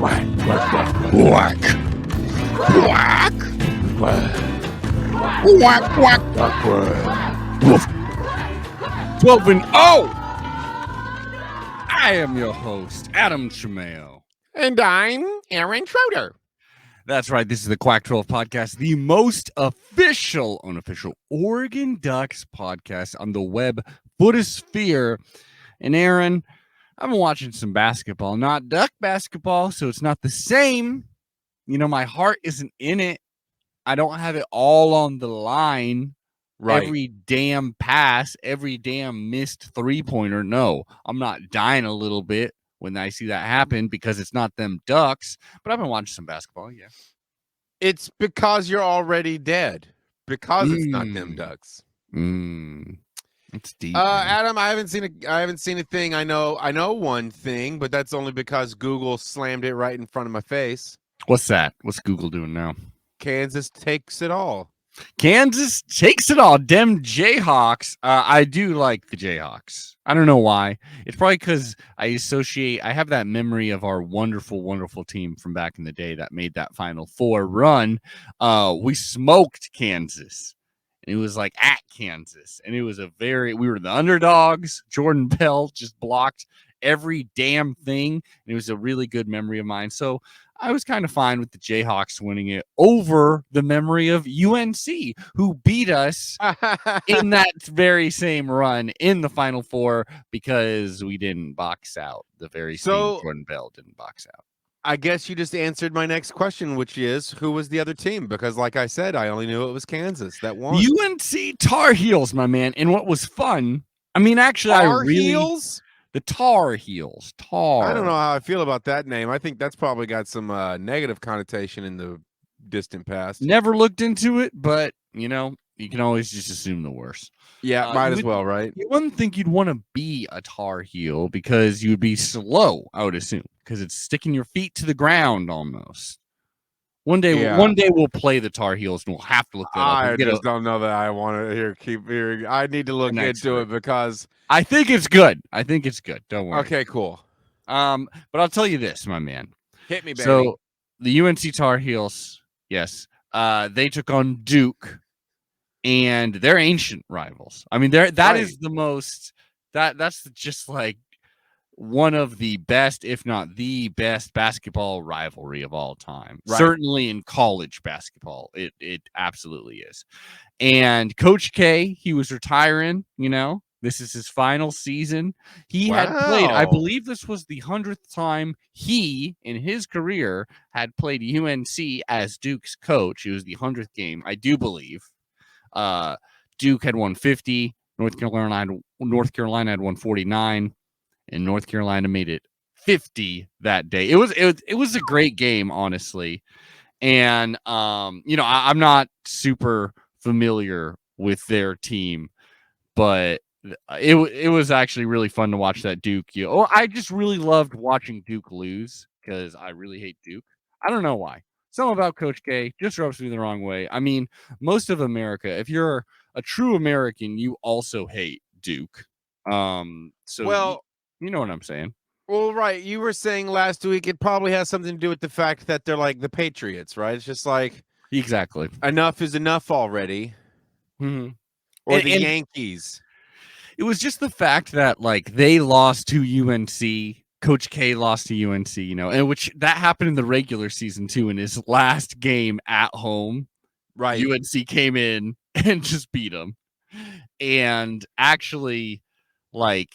Quack, quack, quack, quack, quack, quack. Woof. 12 and 0. I am your host, Adam Chimeo. And I'm Aaron Schroeder. That's right. This is the Quack 12 podcast, the most unofficial Oregon Ducks podcast on the web footosphere. And Aaron, I've been watching some basketball, not Duck basketball, so it's not the same. You know, my heart isn't in it. I don't have it all on the line. Right. Every damn pass, every damn missed three-pointer. No, I'm not dying a little bit when I see that happen because it's not them Ducks. But I've been watching some basketball, yeah. It's because you're already dead. Because it's not them Ducks. It's deep. Adam, I haven't seen a thing. I know one thing, but that's only because Google slammed it right in front of my face. What's that? What's Google doing now? Kansas takes it all. Kansas takes it all. Dem Jayhawks. I do like the Jayhawks. I don't know why. It's probably because I have that memory of our wonderful, wonderful team from back in the day that made that Final Four run. We smoked Kansas. And it was like at Kansas. And it was we were the underdogs. Jordan Bell just blocked every damn thing. And it was a really good memory of mine. So I was kind of fine with the Jayhawks winning it over the memory of UNC, who beat us in that very same run in the Final Four because we didn't box out. The very same Jordan Bell didn't box out. I guess you just answered my next question, which is, who was the other team? Because like I said, I only knew it was Kansas that won. UNC Tar Heels, my man. And what was fun, I mean, actually, Heels? The Tar Heels. I don't know how I feel about that name. I think that's probably got some negative connotation in the distant past. Never looked into it, but, you know, you can always just assume the worst. Yeah, might as well, right? You wouldn't think you'd want to be a Tar Heel because you'd be slow, I would assume, because it's sticking your feet to the ground almost. One day we'll play the Tar Heels and we'll have to look that up. I just don't know that I want to keep hearing. I need to look into it because I think it's good. Don't worry. Okay, cool. But I'll tell you this, my man. Hit me, baby. So the UNC Tar Heels, yes, they took on Duke, and they're ancient rivals. I mean, that is the most that's just like one of the best, if not the best, basketball rivalry of all time. Right. Certainly in college basketball, it absolutely is. And Coach K, he was retiring, you know. This is his final season. He had played, I believe this was the 100th time he, in his career, had played UNC as Duke's coach. It was the 100th game, I do believe. Duke had won 50. North Carolina had 149. And North Carolina made it 50 that day. It was a great game, honestly. And you know, I'm not super familiar with their team, but it was actually really fun to watch that Duke. I just really loved watching Duke lose because I really hate Duke. I don't know why. Something about Coach K just rubs me the wrong way. I mean, most of America, if you're a true American, you also hate Duke. You know what I'm saying? Well, right. You were saying last week it probably has something to do with the fact that they're like the Patriots, right? It's just like exactly enough is enough already. Mm-hmm. Or the Yankees. It was just the fact that like they lost to UNC. Coach K lost to UNC, you know, and which that happened in the regular season too. In his last game at home, right? UNC came in and just beat them, and actually, like.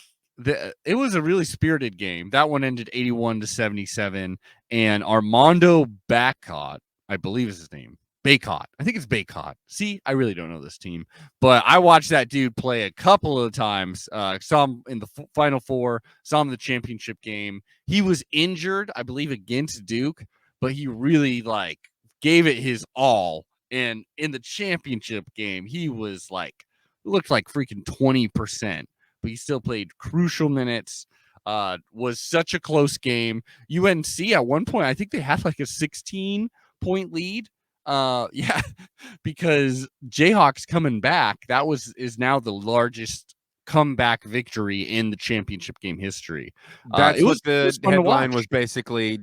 It was a really spirited game. That one ended 81-77, and Armando Bacot, I believe is his name. Bacot. I think it's Bacot. See, I really don't know this team, but I watched that dude play a couple of times. Saw him in the Final Four, saw him in the championship game. He was injured, I believe, against Duke, but he really like gave it his all. And in the championship game, he was like, looked like freaking 20%. But he still played crucial minutes. Was such a close game. UNC at one point, I think they had like a 16-point lead. Yeah, because Jayhawks coming back, is now the largest comeback victory in the championship game history. That's what the headline was basically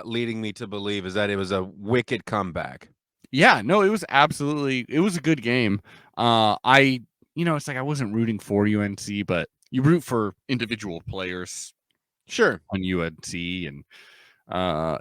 leading me to believe is that it was a wicked comeback. Yeah, no, it was a good game. It's like I wasn't rooting for UNC, but you root for individual players Sure. on UNC, and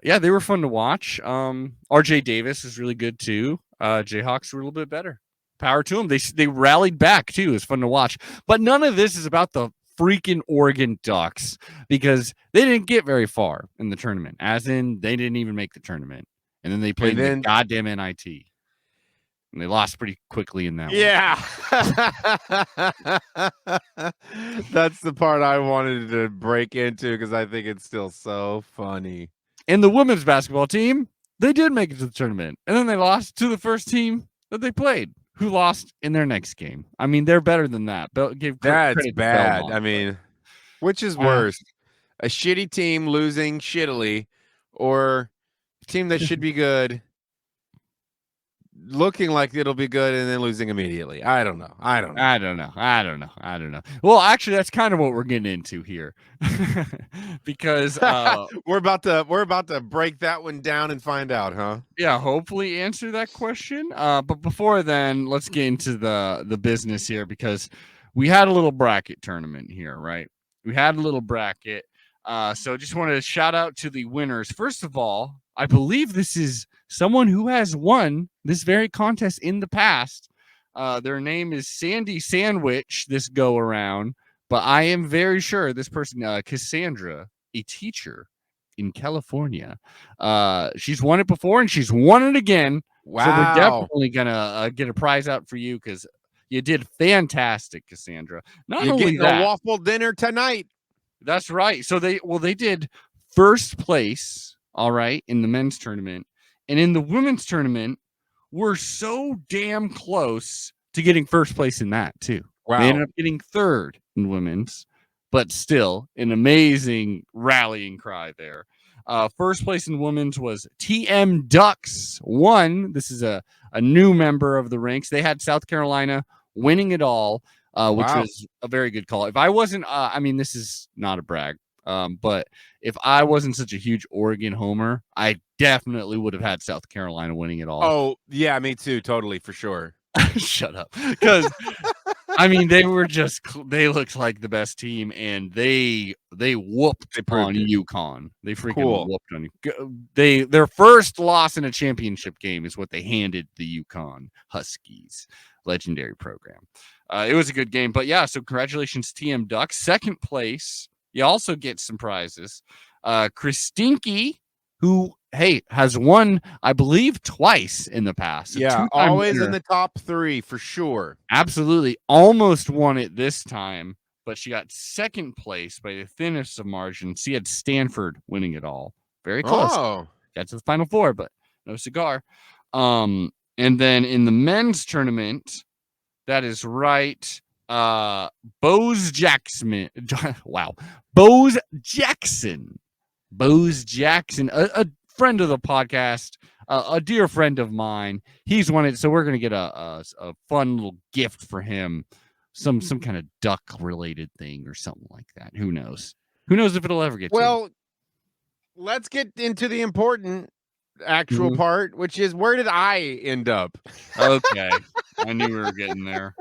yeah, they were fun to watch. RJ Davis is really good too. Jayhawks were a little bit better. Power to them. They rallied back too. It's fun to watch. But none of this is about the freaking Oregon Ducks because they didn't get very far in the tournament. As in, they didn't even make the tournament, and then they played in the goddamn NIT, and they lost pretty quickly in that. Yeah, that's the part I wanted to break into because I think it's still so funny. And the women's basketball team, they did make it to the tournament, and then they lost to the first team that they played, who lost in their next game. I mean, they're better than that. That's bad. I mean, which is worse? A shitty team losing shittily, or a team that should be good looking like it'll be good and then losing immediately? I don't know. Well, actually, that's kind of what we're getting into here, because we're about to break that one down and find out, huh? Yeah, hopefully answer that question. But before then, let's get into the business here, because we had a little bracket tournament here, right? We had a little bracket. So just want to shout out to the winners. First of all, I believe this is someone who has won this very contest in the past. Their name is Sandy Sandwich this go around, but I am very sure this person, Cassandra, a teacher in California, she's won it before and she's won it again. Wow. So we're definitely gonna get a prize out for you because you did fantastic, Cassandra. You're getting a waffle dinner tonight. That's right. So they did first place, all right, in the men's tournament. And in the women's tournament, we're so damn close to getting first place in that too. Wow. They ended up getting third in women's, but still an amazing rallying cry there. First place in women's was TM Ducks 1. This is a new member of the ranks. They had South Carolina winning it all, which was a very good call. If I wasn't, I mean, this is not a brag, but if I wasn't such a huge Oregon homer, I definitely would have had South Carolina winning it all. Oh, yeah, me too. Totally, for sure. Shut up. Because, I mean, they looked like the best team, and they whooped on UConn. They freaking whooped on you. Their first loss in a championship game is what they handed the UConn Huskies. Legendary program. It was a good game, but yeah, so congratulations, TM Ducks. Second place, you also get some prizes. Christinky, who, hey, has won, I believe, twice in the past. Yeah, always winner. In the top 3 for sure. Absolutely. Almost won it this time, but she got second place by the thinnest of margins. She had Stanford winning it all. Very close. Oh. Got to the Final Four, but no cigar. And then in the men's tournament, that is right. Bose Jackson. Wow. Bose Jackson, a friend of the podcast, a dear friend of mine. He's won it, so we're gonna get a fun little gift for him, some kind of duck related thing or something like that. Who knows? Who knows if it'll ever get? Well, let's get into the important actual part, which is, where did I end up? Okay, I knew we were getting there.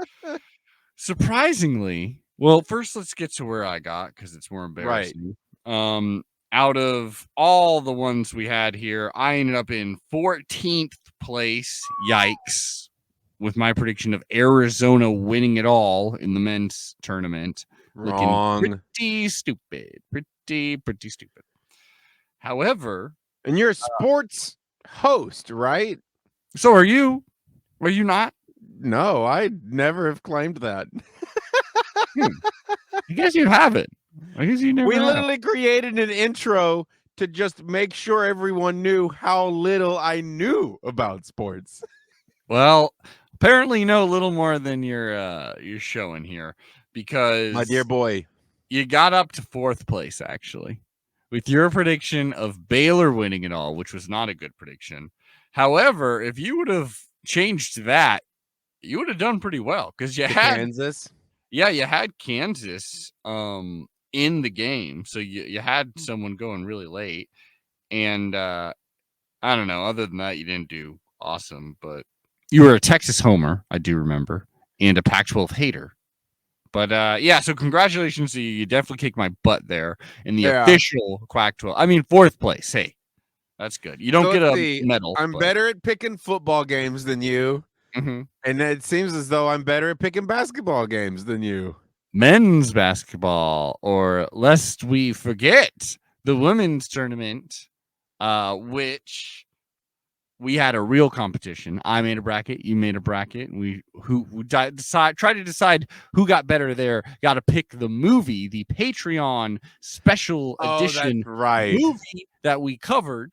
Surprisingly, well, first let's get to where I got, because it's more embarrassing. Right. Out of all the ones we had here, I ended up in 14th place. Yikes. With my prediction of Arizona winning it all in the men's tournament. Wrong. Looking pretty stupid. Pretty stupid. However. And you're a sports host, right? So are you. Are you not? No, I never have claimed that. I guess you haven't. I guess you never. We literally created an intro to just make sure everyone knew how little I knew about sports. Well, apparently you know a little more than you're showing here, because my dear boy, you got up to 4th place actually with your prediction of Baylor winning it all, which was not a good prediction. However, if you would have changed that, you would have done pretty well, because you had Kansas. Yeah, you had Kansas in the game, so you had someone going really late. And I don't know. Other than that, you didn't do awesome, but you were a Texas homer, I do remember, and a Pac-12 hater. But yeah, so congratulations to you. You definitely kicked my butt there in the official Quack 12. I mean, 4th place. Hey, that's good. You don't get a medal. I'm better at picking football games than you. Mm-hmm. And it seems as though I'm better at picking basketball games than you. Men's basketball, or lest we forget, the women's tournament, which we had a real competition. I made a bracket, you made a bracket, and we tried to decide who got better there. Got to pick the movie, the Patreon special edition movie that we covered,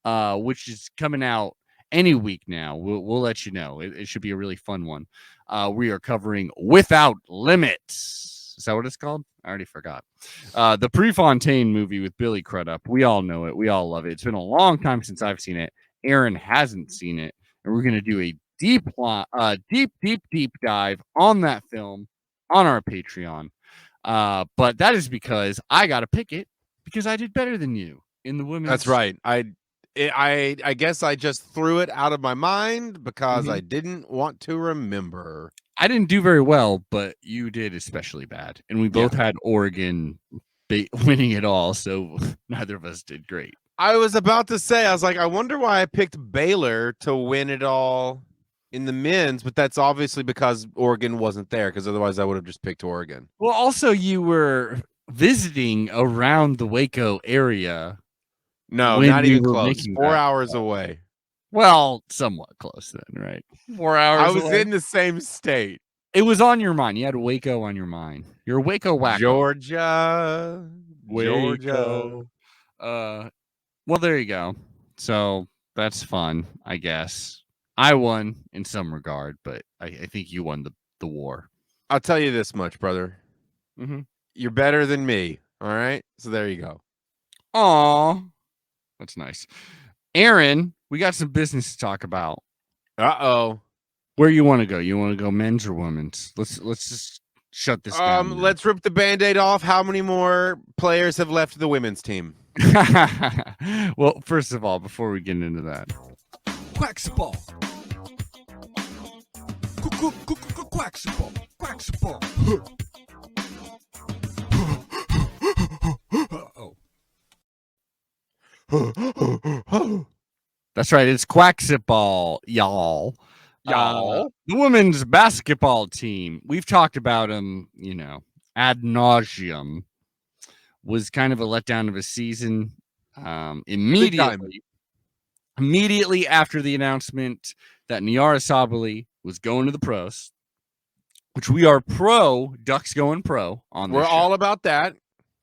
which is coming out any week now. We'll let you know. It should be a really fun one. We are covering Without Limits. Is that what it's called? I already forgot. The Prefontaine movie with Billy Crudup. We all know it. We all love it. It's been a long time since I've seen it. Aaron hasn't seen it, and we're going to do a deep dive on that film on our Patreon. But that is because I got to pick it because I did better than you in the women's. That's right. I guess I just threw it out of my mind because I didn't want to remember. I didn't do very well, but you did especially bad, and we both had Oregon winning it all, so neither of us did great. I was about to say, I was like, I wonder why I picked Baylor to win it all in the men's, but that's obviously because Oregon wasn't there, because otherwise I would have just picked Oregon. Well, also you were visiting around the Waco area. No, not even close. 4 hours away. Well, somewhat close then, right? 4 hours I was in the same state. It was on your mind. You had Waco on your mind. You're Waco wacko. Georgia. Waco. Well, there you go. So that's fun, I guess. I won in some regard, but I think you won the war. I'll tell you this much, brother. Mm-hmm. You're better than me. All right. So there you go. Aw. That's nice. Aaron, we got some business to talk about. Uh-oh. Where you want to go? You want to go men's or women's? Let's just shut this down. Let's rip the Band-Aid off. How many more players have left the women's team? Well, first of all, before we get into that, Quacksball. Quacksball. Quacksball. That's right. It's Quacksball, y'all. The women's basketball team. We've talked about them, ad nauseum. Was kind of a letdown of a season. Immediately after the announcement that Nyara Sabally was going to the pros, which we are pro Ducks going pro on. We're all about that.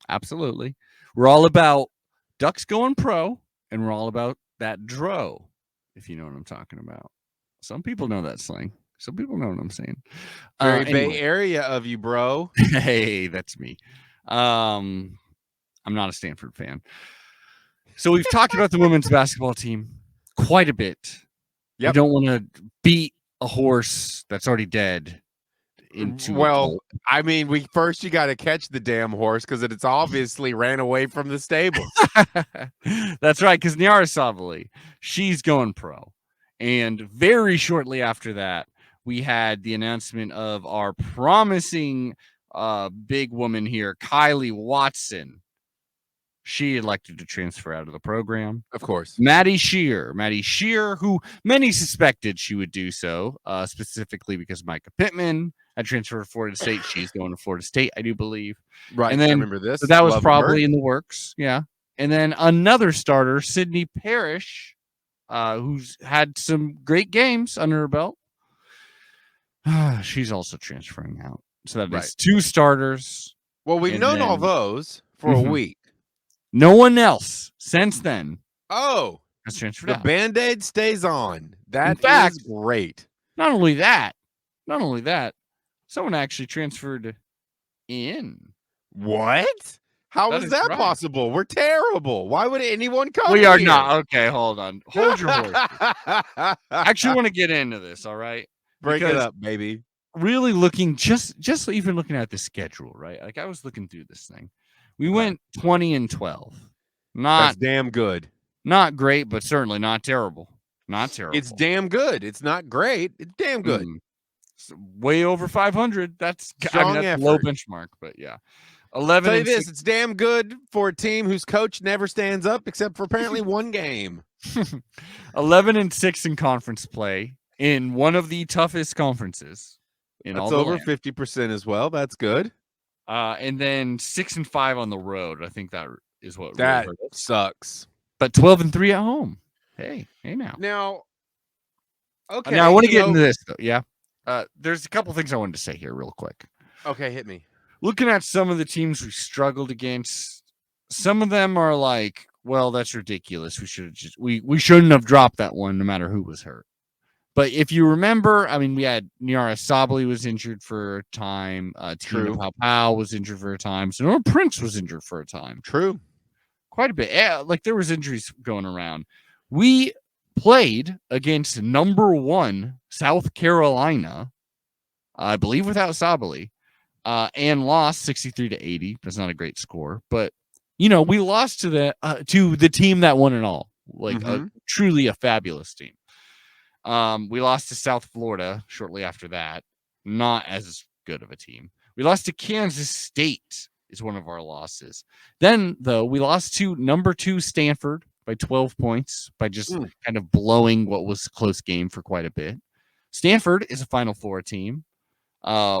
Absolutely. We're all about Ducks going pro, and we're all about that dro, if you know what I'm talking about. Some people know that slang. Some people know what I'm saying. Very Bay Area of you, bro. Hey, that's me. I'm not a Stanford fan. So we've talked about the women's basketball team quite a bit. Yep. We don't want to beat a horse that's already dead. I mean, you got to catch the damn horse because it's obviously ran away from the stable. That's right, because Nyara Sabally, she's going pro. And very shortly after that, we had the announcement of our promising big woman here, Kylie Watson. She elected to transfer out of the program. Of course. Maddie Shear, who many suspected she would do so, specifically because Micah Pittman had transferred to Florida State. She's going to Florida State, I do believe. Right. And then, I remember this. So that was probably in the works. Yeah. And then another starter, Sydney Parrish, who's had some great games under her belt. She's also transferring out. So that is 2 starters. Well, we've known all those for a week. No one else since then. Has transferred out. The Band-Aid stays on. That is great. Not only that, someone actually transferred in. What? How is that possible? We're terrible. Why would anyone come? We are not. Okay, hold on. Hold your horse. I actually want to get into this, all right? Break it up, baby. Really looking, just even looking at the schedule, right? Like I was looking through this thing. We went 20-12. That's damn good. Not great, but certainly not terrible. Not terrible. It's damn good. It's not great. It's damn good. It's way over 500. That's Strong that's effort. a low benchmark, but yeah. 11 Tell you and this, 6. it's damn good for a team whose coach never stands up except for apparently one game. 11 and 6 in conference play in one of the toughest conferences in all That's the over land. 50% as well. That's good. And then 6 and 5 on the road. I think that is what That really hurt us. sucks. But 12 and 3 at home. Hey now. Now, okay. Now I want to get into this though. Yeah. There's a couple things I wanted to say here real quick. Okay, hit me. Looking at some of the teams we struggled against, some of them are like, well, that's ridiculous. We shouldn't have dropped that one no matter who was hurt. But if you remember, I mean, we had Niara Sabali was injured for a time. Tina Pau was injured for a time. Sonora Prince was injured for a time. True. Quite a bit. Yeah, like there was injuries going around. We played against number 1 South Carolina, I believe without Sabali, and lost 63-80. That's not a great score, but we lost to the team that won it all, like truly a fabulous team. We lost to South Florida shortly after that. Not as good of a team. We lost to Kansas State is one of our losses. Then, though, we lost to number 2 Stanford by 12 points by just kind of blowing what was a close game for quite a bit. Stanford is a Final Four team.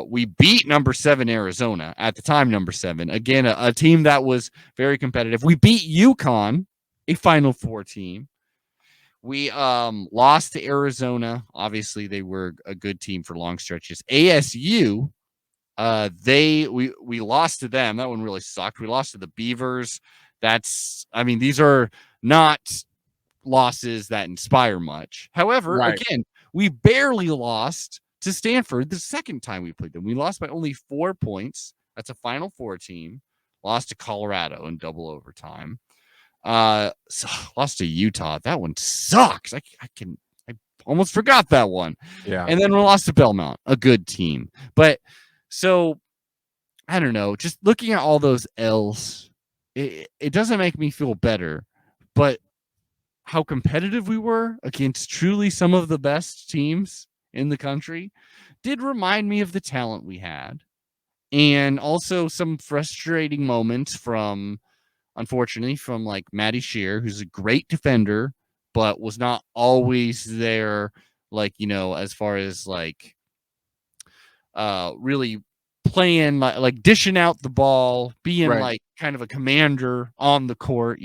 We beat number 7 Arizona, at the time number 7. Again, a team that was very competitive. We beat UConn, a Final Four team. We lost to Arizona. Obviously, they were a good team for long stretches. ASU, we lost to them. That one really sucked. We lost to the Beavers. These are not losses that inspire much. However, again, we barely lost to Stanford the second time we played them. We lost by only 4 points. That's a Final Four team. Lost to Colorado in double overtime. Lost to Utah. That one sucks. I almost forgot that one. Yeah. And then we lost to Belmont, a good team. But so I don't know. Just looking at all those L's, it doesn't make me feel better. But how competitive we were against truly some of the best teams in the country did remind me of the talent we had, and also some frustrating moments unfortunately from like Maddie Shear, who's a great defender, but was not always there, like, as far as like really playing like dishing out the ball, being like kind of a commander on the court,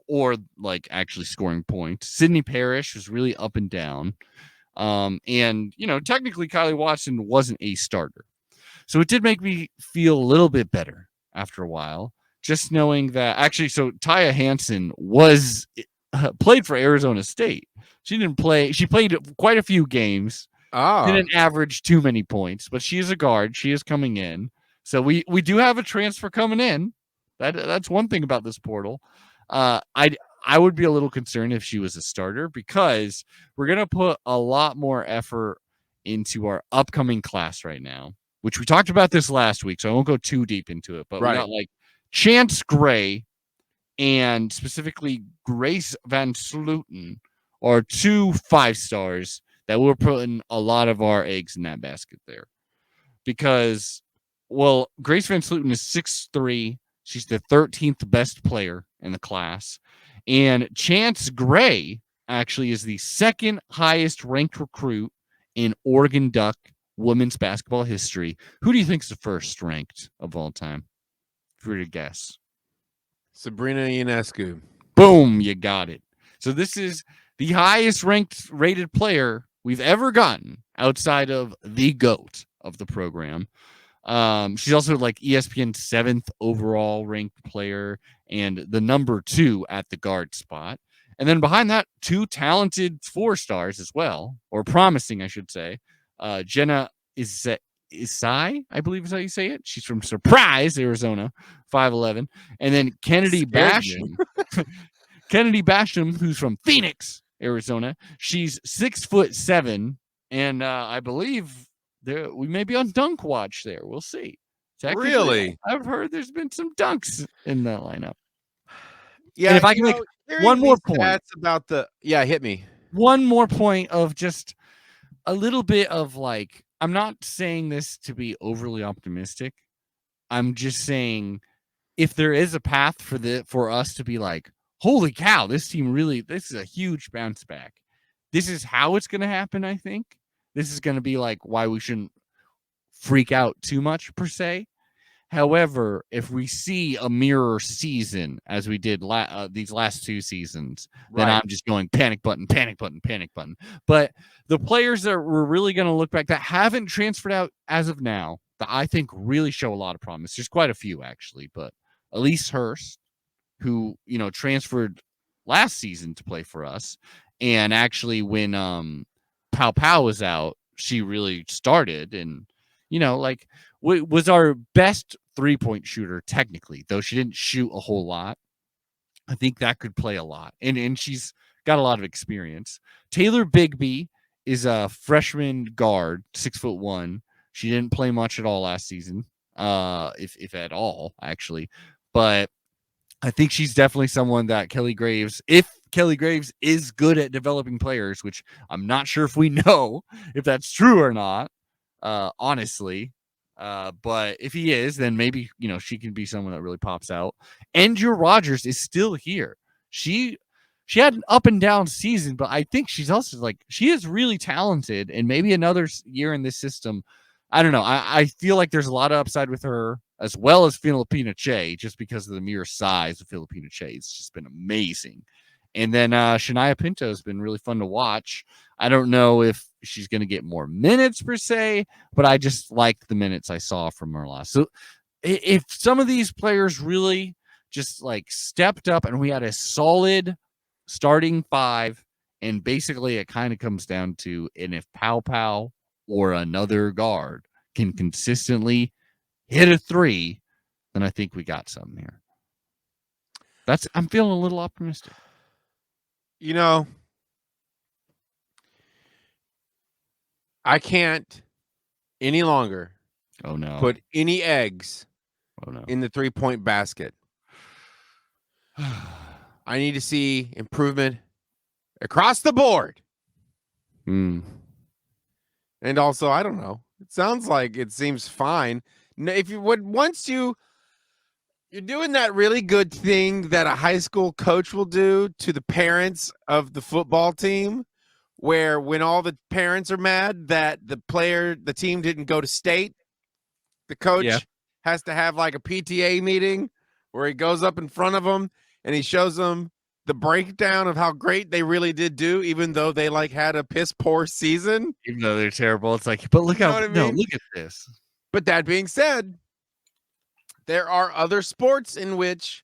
or like actually scoring points. Sydney Parrish was really up and down. And technically Kylie Watson wasn't a starter. So it did make me feel a little bit better after a while, just knowing that actually, so Taya Hansen played for Arizona State. She didn't play. She played quite a few games. Didn't average too many points, but she is a guard. She is coming in. So we do have a transfer coming in. That's one thing about this portal. I would be a little concerned if she was a starter, because we're going to put a lot more effort into our upcoming class right now, which we talked about this last week, so I won't go too deep into it. But we got like Chance Gray and specifically Grace Van Sluten are 2 5-stars that we're putting a lot of our eggs in that basket there. Because, well, Grace Van Sluten is 6'3". She's the 13th best player in the class. And Chance Gray actually is the 2nd highest ranked recruit in Oregon Duck women's basketball history. Who do you think is the first ranked of all time? If you were to guess. Sabrina Ionescu. Boom, you got it. So this is the highest rated player we've ever gotten outside of the GOAT of the program. She's also like ESPN's 7th overall ranked player and the number 2 at the guard spot. And then behind that, 2 talented 4-stars as well, or promising, I should say. Jenna Isai, I believe is how you say it. She's from Surprise, Arizona, 5'11". And then Kennedy Basham. Kennedy Basham, who's from Phoenix, Arizona. She's 6'7", and I believe we may be on dunk watch there. We'll see. Really? I've heard there's been some dunks in that lineup. Yeah, And if I can make one more point. That's about hit me. One more point of just a little bit of like, I'm not saying this to be overly optimistic. I'm just saying if there is a path for us to be like, holy cow, this is a huge bounce back. This is how it's going to happen. I think this is going to be like why we shouldn't freak out too much per se. However, if we see a mirror season as we did these last 2 seasons, then I'm just going panic button, panic button, panic button. But the players that we're really going to look back that haven't transferred out as of now, that I think really show a lot of promise. There's quite a few actually, but Elise Hurst, who transferred last season to play for us, and actually when Pow Pow was out, she really started and was our best 3-point shooter technically, though she didn't shoot a whole lot. I think that could play a lot, and she's got a lot of experience. Taylor Bigby is a freshman guard, 6'1". She didn't play much at all last season, if at all, actually. But I think she's definitely someone that Kelly Graves, if Kelly Graves is good at developing players, which I'm not sure if we know if that's true or not, honestly. But if he is, then maybe, she can be someone that really pops out. Andrew Rogers is still here. She had an up and down season, but I think she's also she is really talented, and maybe another year in this system. I don't know. I feel like there's a lot of upside with her, as well as Filipina Che, just because of the mere size of Filipina Che. It's just been amazing. And then Shania Pinto has been really fun to watch. I don't know if she's going to get more minutes per se, but I just like the minutes I saw from her last. So if some of these players really just stepped up and we had a solid starting 5, and basically it kind of comes down to, and if Pow Pow or another guard can consistently hit a 3, then I think we got something here. I'm feeling a little optimistic. I can't any longer put any eggs in the 3-point basket. I need to see improvement across the board. And also, I don't know. It sounds like it seems fine. If you would, once you're doing that really good thing that a high school coach will do to the parents of the football team, where when all the parents are mad that the team didn't go to state, the coach has to have a PTA meeting where he goes up in front of them and he shows them the breakdown of how great they really did do, even though they had a piss poor season. Even though they're terrible, it's but look look at this. But that being said, there are other sports in which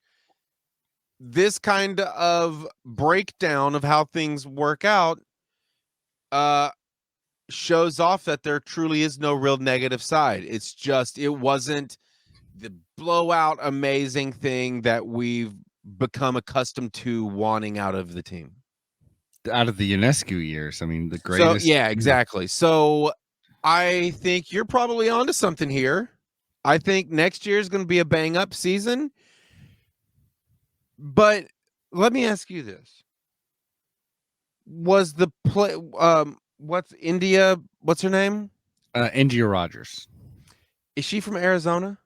this kind of breakdown of how things work out shows off that there truly is no real negative side. It's just, it wasn't the blowout amazing thing that we've become accustomed to wanting out of the team. Out of the UNESCO years. I mean, the greatest. So, yeah, exactly. So I think you're probably onto something here. I think next year is going to be a bang up season. But let me ask you this. Was the play what's her name? India Rogers. Is she from Arizona?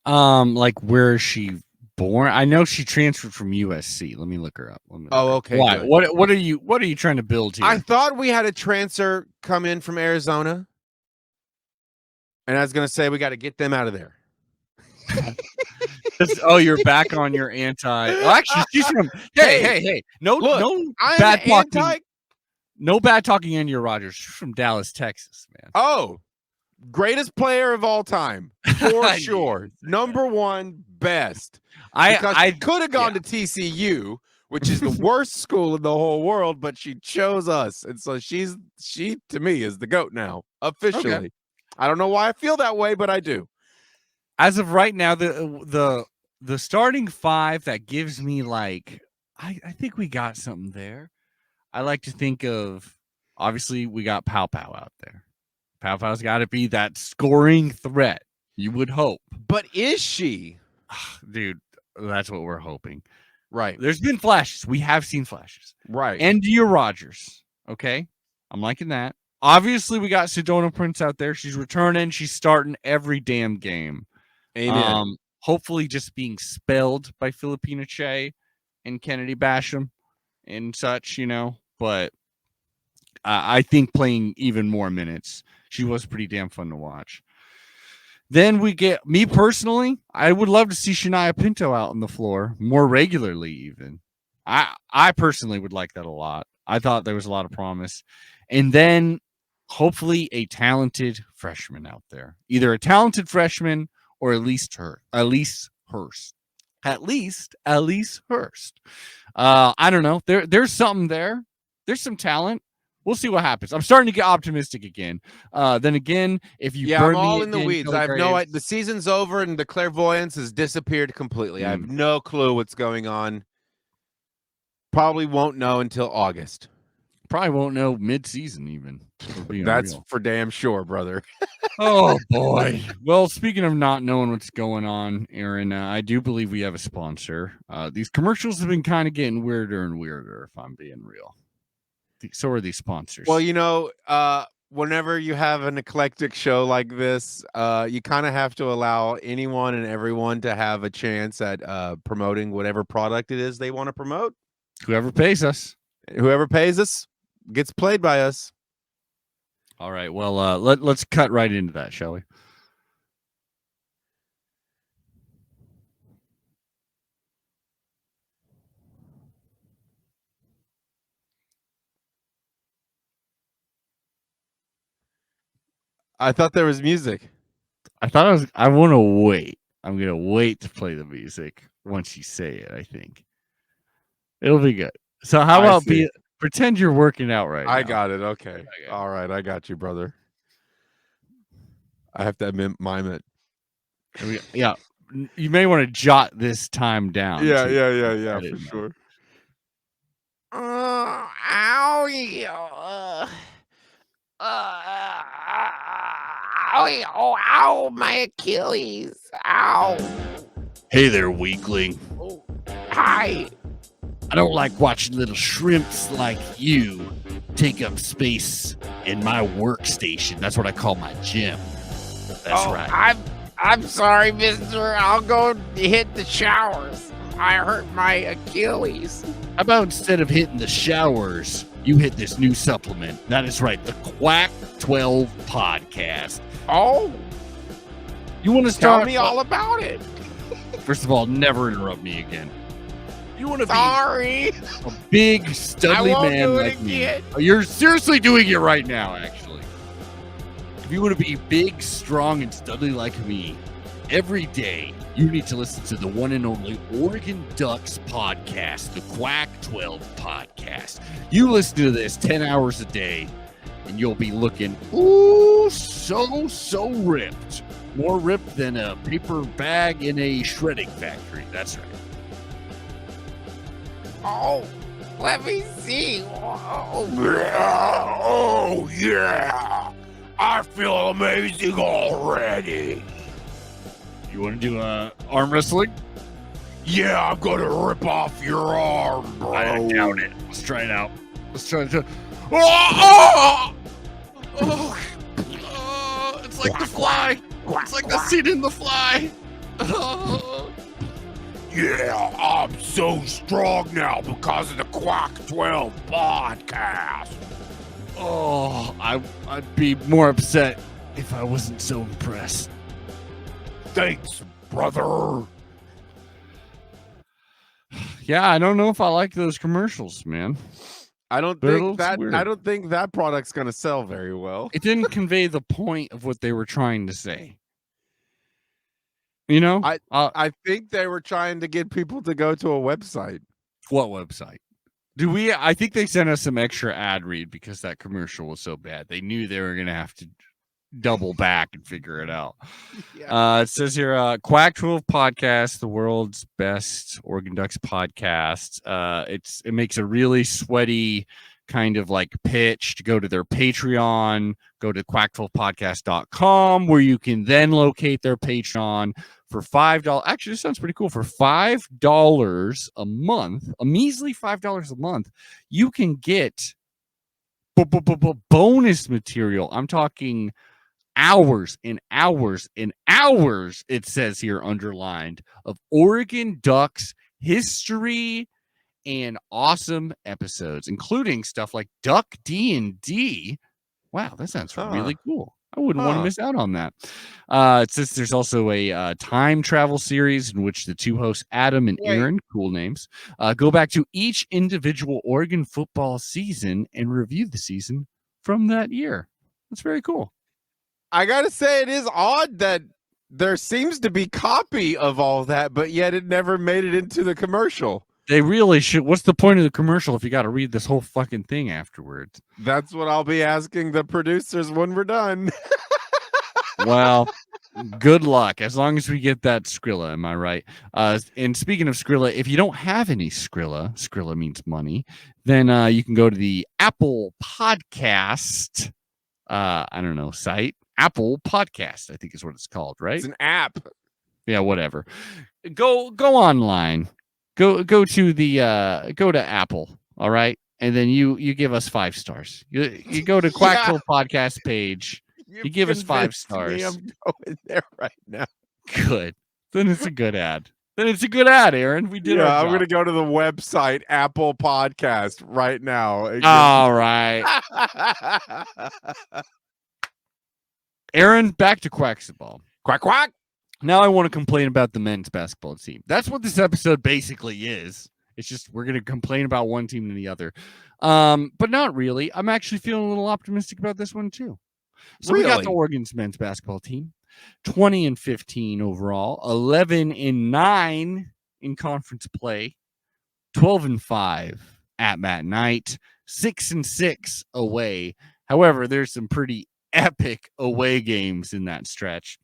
Where is she born? I know she transferred from USC. Let me look her up. Okay. Why? What are you trying to build here? I thought we had a transfer come in from Arizona. And I was going to say we got to get them out of there. You're back on your anti. Well, actually, she's from. Hey! No bad talking. No bad talking. India Rogers. She's from Dallas, Texas, man. Oh, greatest player of all time for sure. Number 1 best. I could have gone to TCU, which is the worst school in the whole world, but she chose us, and so she to me is the GOAT now officially. Okay. I don't know why I feel that way, but I do. As of right now, the starting 5 that gives me I think we got something there. I like to think of, obviously we got Pow Pow out there. Pow Pow's got to be that scoring threat. You would hope. But is she? Dude, that's what we're hoping. Right. There's been flashes. We have seen flashes. Right. And Dia Rogers. Okay. I'm liking that. Obviously, we got Sedona Prince out there. She's returning. She's starting every damn game. Amen. Hopefully just being spelled by Filipina Che and Kennedy Basham and such, but I think playing even more minutes. She was pretty damn fun to watch. Then we get, me personally, I would love to see Shania Pinto out on the floor more regularly even. I personally would like that a lot. I thought there was a lot of promise. And then hopefully a talented freshman out there. Either a talented freshman or Elise Hurst. At least Elise Hurst. I don't know. There's something there. There's some talent. We'll see what happens. I'm starting to get optimistic again. Then again, if you I'm burn all me in the again, weeds. Kelly I have Graves, the season's over and the clairvoyance has disappeared completely. I have no clue what's going on. Probably won't know until August. probably won't know mid-season even. That's Real. for damn sure, brother. Oh boy. Well, speaking of not knowing what's going on, Aaron, I do believe we have a sponsor. These commercials have been kind of getting weirder and weirder, if I'm being real. So are these sponsors. Well, whenever you have an eclectic show like this, you kind of have to allow anyone and everyone to have a chance at promoting whatever product it is they want to promote. Whoever pays us. Whoever pays us gets played by us. All right. Well, let's cut right into that, shall we? I thought there was music. I want to wait. I'm going to wait to play the music once you say it, I think. It'll be good. So how about pretend you're working out right now. I got it. Okay. All right. I got you, brother. I have to mime it. Yeah. You may want to jot this time down. Yeah, for sure. Ow, my Achilles. Ow. Hey there, weakling. Oh, hi. I don't like watching little shrimps like you take up space in my workstation. That's what I call my gym. That's right. I'm sorry, mister. I'll go hit the showers. I hurt my Achilles. How about instead of hitting the showers, you hit this new supplement? That is right, the Quack 12 podcast. Oh, You want to start? tell me all about it. First of all, never interrupt me again. You want to be Sorry. a big, I studly won't man do it like me. again. You're seriously doing it right now, actually. If you want to be big, strong, and studly like me, every day you need to listen to the one and only Oregon Ducks podcast, the Quack 12 podcast. You listen to this 10 hours a day, and you'll be looking, ooh, so ripped. More ripped than a paper bag in a shredding factory. That's right. Oh, let me see. Oh, yeah. I feel amazing already. You want to do arm wrestling? Yeah, I'm gonna rip off your arm, bro. I doubt it. Let's try it out. Let's try it. It's like the fly. It's like the scene in the fly. Yeah, I'm so strong now because of the Quack 12 podcast. Oh, I'd be more upset if I wasn't so impressed. Thanks, brother. Yeah, I don't know if I like those commercials, man. I don't think that product's gonna sell very well. It didn't convey the point of what they were trying to say. You know? I think they were trying to get people to go to a website. What website? I think they sent us some extra ad read because that commercial was so bad. They knew they were going to have to double back and figure it out. Yeah. It says here, Quack 12 podcast, the world's best Oregon Ducks podcast. It makes a really sweaty kind of like pitch to go to their Patreon, go to quack12podcast.com where you can then locate their Patreon for $5. Actually, this sounds pretty cool. For $5 a month, a measly $5 a month, you can get bonus material. I'm talking hours and hours and hours, it says here underlined, of Oregon Ducks history and awesome episodes, including stuff like Duck D&D. Wow, that sounds really cool. I wouldn't want to miss out on that. It says there's also a time travel series in which the two hosts, Adam and Aaron, cool names, go back to each individual Oregon football season and review the season from that year. That's very cool. I gotta say, it is odd that there seems to be copy of all that, but yet it never made it into the commercial. They really should. What's the point of the commercial if you got to read this whole fucking thing afterwards? That's what I'll be asking the producers when we're done. Well, good luck. As long as we get that Skrilla, am I right? And speaking of Skrilla, if you don't have any Skrilla means money, then you can go to the Apple Podcast, site. Apple Podcast, I think is what it's called, right? It's an app. Yeah, whatever. Go online. Go to Apple, all right? And then you give us 5 stars. You go to Quackville Podcast page. You give us 5 stars. I'm going there right now. Good. Then it's a good ad. Aaron. We did. Yeah, I'm going to go to the website Apple Podcast right now. All right. Aaron, back to Quackball. Quack, quack. Now I want to complain about the men's basketball team. That's what this episode basically is. It's just we're going to complain about one team and the other. But not really. I'm actually feeling a little optimistic about this one too. So we got the Oregon's men's basketball team, 20-15 overall, 11-9 in conference play, 12-5 at Matt Knight, 6-6 away. However, there's some pretty epic away games in that stretch,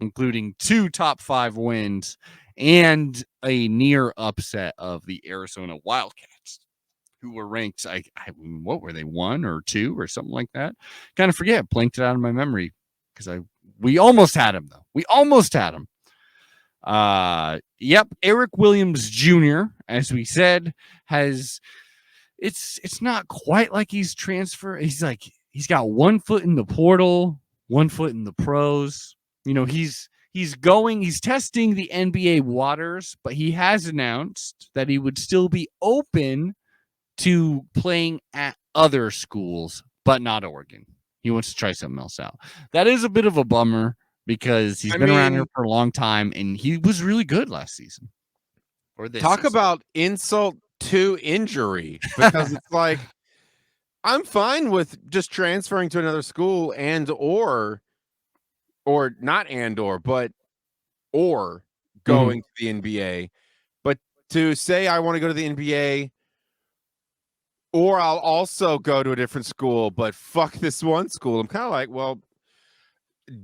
including 2 top 5 wins and a near upset of the Arizona Wildcats, who were ranked, what were they, 1 or 2 or something like that? Kind of forget, blanked it out of my memory because we almost had him though. Yep, Eric Williams Jr., as we said, it's not quite like he's transferred. He's got 1 foot in the portal, 1 foot in the pros. You know, he's testing the NBA waters, but he has announced that he would still be open to playing at other schools, but not Oregon. He wants to try something else out. That is a bit of a bummer because he's been around here for a long time and he was really good last season. Talk about insult to injury, because it's like, I'm fine with just transferring to another school or going to the NBA. But to say I want to go to the NBA, or I'll also go to a different school, but fuck this one school, I'm kind of like, well,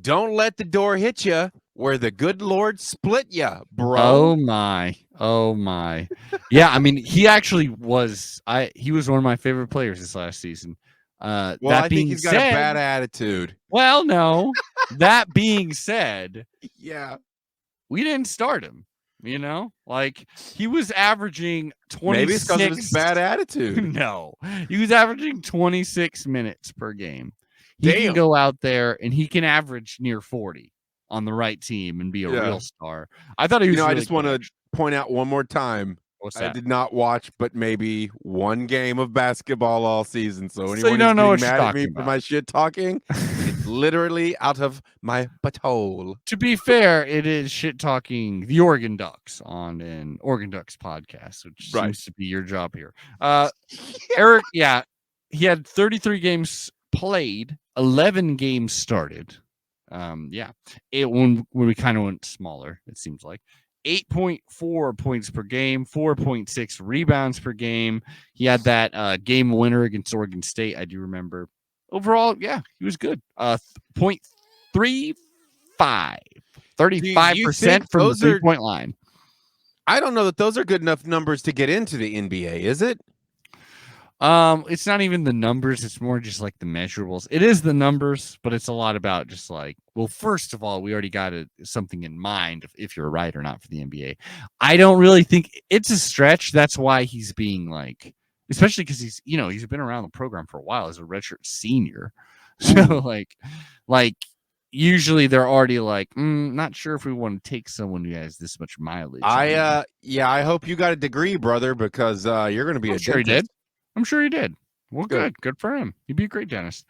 don't let the door hit you where the good Lord split you, bro. Oh my. Yeah, I mean, he actually was he was one of my favorite players this last season. I think he's got a bad attitude. Well, no. That being said, yeah, we didn't start him. You know, like he was averaging 26. Maybe it's because of his bad attitude. No, he was averaging 26 minutes per game. He can go out there and he can average near 40 on the right team and be a real star. I thought he was. I just want to point out one more time. What's that? I did not watch but maybe 1 game of basketball all season. So anyone you don't know who's what being you're mad at me talking for about. my shit talking, it's literally out of my butthole. To be fair, it is shit talking the Oregon Ducks on an Oregon Ducks podcast, which seems to be your job here. Eric, he had 33 games played, 11 games started. When we kind of went smaller, it seems like 8.4 points per game, 4.6 rebounds per game. He had that game winner against Oregon State, I do remember. Overall, he was good. 0.35, 35% from the 3-point line. I don't know that those are good enough numbers to get into the NBA, is it? It's not even the numbers, it's more just like the measurables. It is the numbers, but it's a lot about just like, well, first of all, we already got something in mind if you're right or not for the NBA. I don't really think it's a stretch. That's why he's being like, especially because he's been around the program for a while as a redshirt senior. So like usually they're already like, not sure if we want to take someone who has this much mileage. I hope you got a degree, brother, because you're going to be I'm a sure dentist. he did. I'm sure he did. Well, Good. good for him. He'd be a great dentist.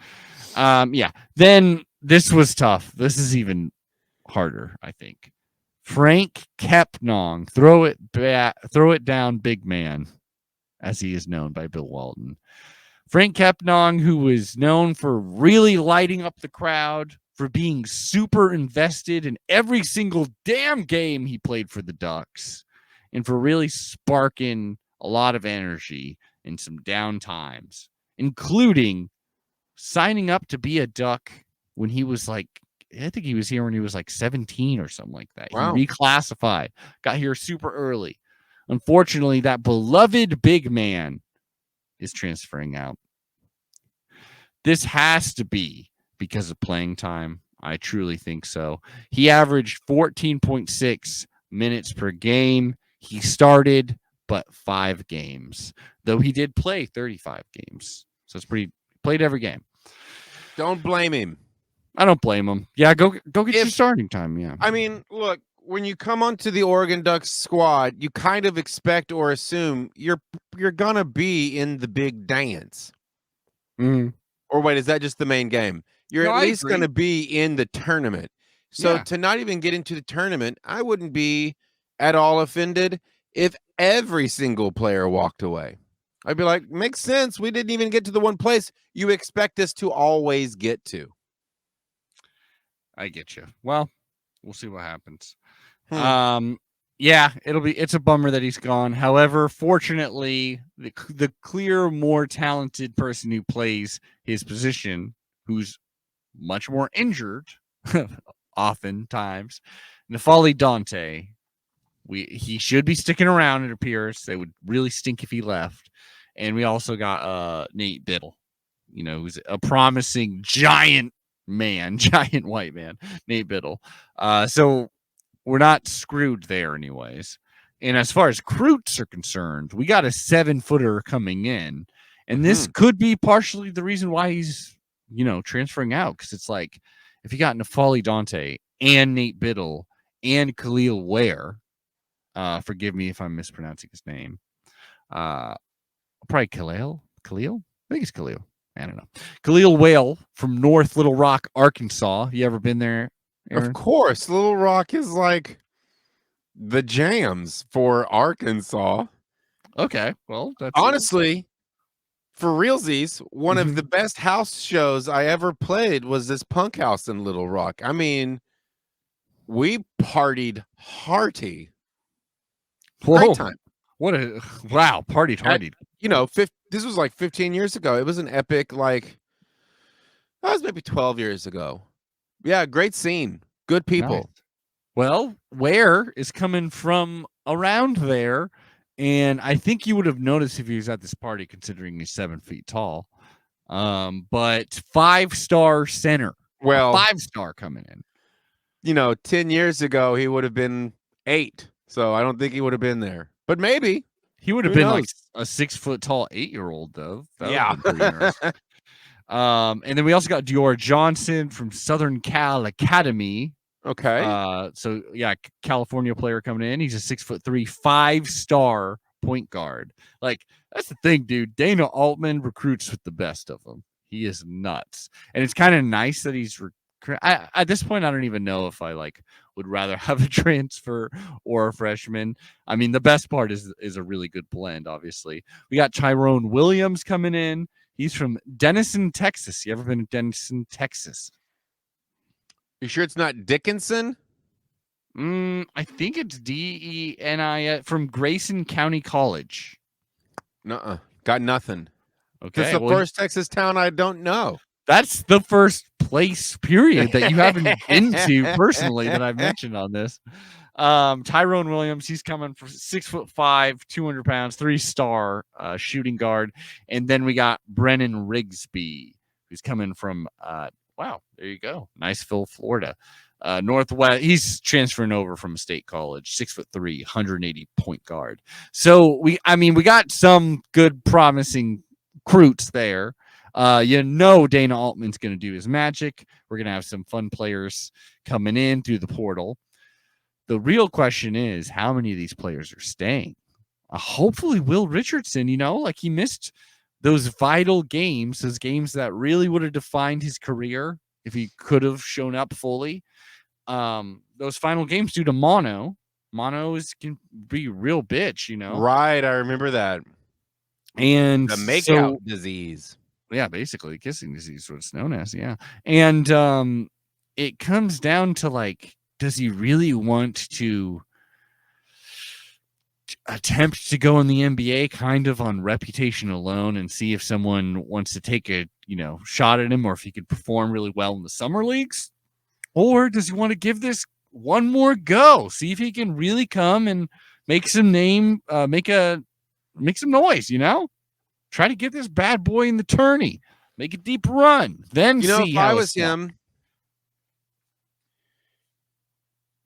Yeah. Then this was tough. This is even harder, I think. Frank Kepnong, throw it down, big man, as he is known by Bill Walton. Frank Kepnong, who was known for really lighting up the crowd, for being super invested in every single damn game he played for the Ducks, and for really sparking a lot of energy in some down times, including signing up to be a Duck when he was like, I think he was here when he was like 17 or something like that. Wow. He reclassified, got here super early. Unfortunately, that beloved big man is transferring out. This has to be because of playing time. I truly think so. He averaged 14.6 minutes per game. He started but 5 games, though he did play 35 games. So it's played every game. Don't blame him. I don't blame him. Yeah, go get your starting time. Yeah. I mean, look, when you come onto the Oregon Ducks squad, you kind of expect or assume you're gonna be in the big dance. Or wait, is that just the main game? You're at least gonna be in the tournament. So to not even get into the tournament, I wouldn't be at all offended if every single player walked away. I'd be like, makes sense. We didn't even get to the one place you expect us to always get to. I get you. Well, we'll see what happens. Yeah, it's a bummer that he's gone. However, fortunately, the clear more talented person who plays his position, who's much more injured oftentimes, N'Faly Dante, he should be sticking around, it appears. They would really stink if he left. And we also got Nate Biddle, who's a promising giant white man, Nate Biddle. So we're not screwed there anyways. And as far as recruits are concerned, we got a 7-footer coming in. And this could be partially the reason why he's, transferring out. Because it's like, if you got N'Faly Dante and Nate Biddle and Khalil Ware, forgive me if I'm mispronouncing his name. Probably Khalil? I think it's Khalil. I don't know. Khalil Whale from North Little Rock, Arkansas. You ever been there, Aaron? Of course. Little Rock is like the jams for Arkansas. Okay. Well, that's honestly, for realsies, one of the best house shows I ever played was this Punk House in Little Rock. I mean, we partied hearty. Great time. Partied hearty. This was like 15 years ago. It was an epic, that was maybe 12 years ago. Yeah, great scene. Good people. Nice. Well, Ware is coming from around there, and I think you would have noticed if he was at this party, considering he's 7 feet tall. But 5-star center. Well, 5-star coming in. 10 years ago, he would have been 8. So I don't think he would have been there. But maybe. He would have been like a 6 foot tall 8-year-old, though. Yeah. And then we also got Dior Johnson from Southern Cal Academy. Okay. So yeah, California player coming in. He's a 6'3", 5-star point guard. Like, that's the thing, dude. Dana Altman recruits with the best of them. He is nuts, and it's kind of nice that he's. At this point, I don't even know if I would rather have a transfer or a freshman. I mean, the best part is a really good blend. Obviously, we got Tyrone Williams coming in. He's from Denison, Texas. You ever been to Denison, Texas? You sure it's not Dickinson? I think it's DENI from Grayson County College. Nuh-uh. Got nothing. Okay. It's the first Texas town I don't know. That's the first place, period, that you haven't been to personally that I've mentioned on this. Tyrone Williams, he's coming for 6'5", 200 pounds, 3-star shooting guard. And then we got Brennan Rigsby, who's coming from wow, there you go, Niceville, Florida. Northwest, he's transferring over from State College, 6'3", 180 point guard. So we got some good promising recruits there. Dana Altman's going to do his magic. We're going to have some fun players coming in through the portal. The real question is, how many of these players are staying? Hopefully Will Richardson, he missed those vital games, those games that really would have defined his career if he could have shown up fully. Those final games due to mono. Mono can be a real bitch, Right, I remember that. And the makeout disease. Yeah, basically kissing disease, what it's known as. Yeah. And it comes down to does he really want to attempt to go in the NBA kind of on reputation alone and see if someone wants to take a shot at him, or if he could perform really well in the summer leagues? Or does he want to give this one more go, see if he can really come and make some name, make some noise, try to get this bad boy in the tourney, make a deep run, then see if how I was him,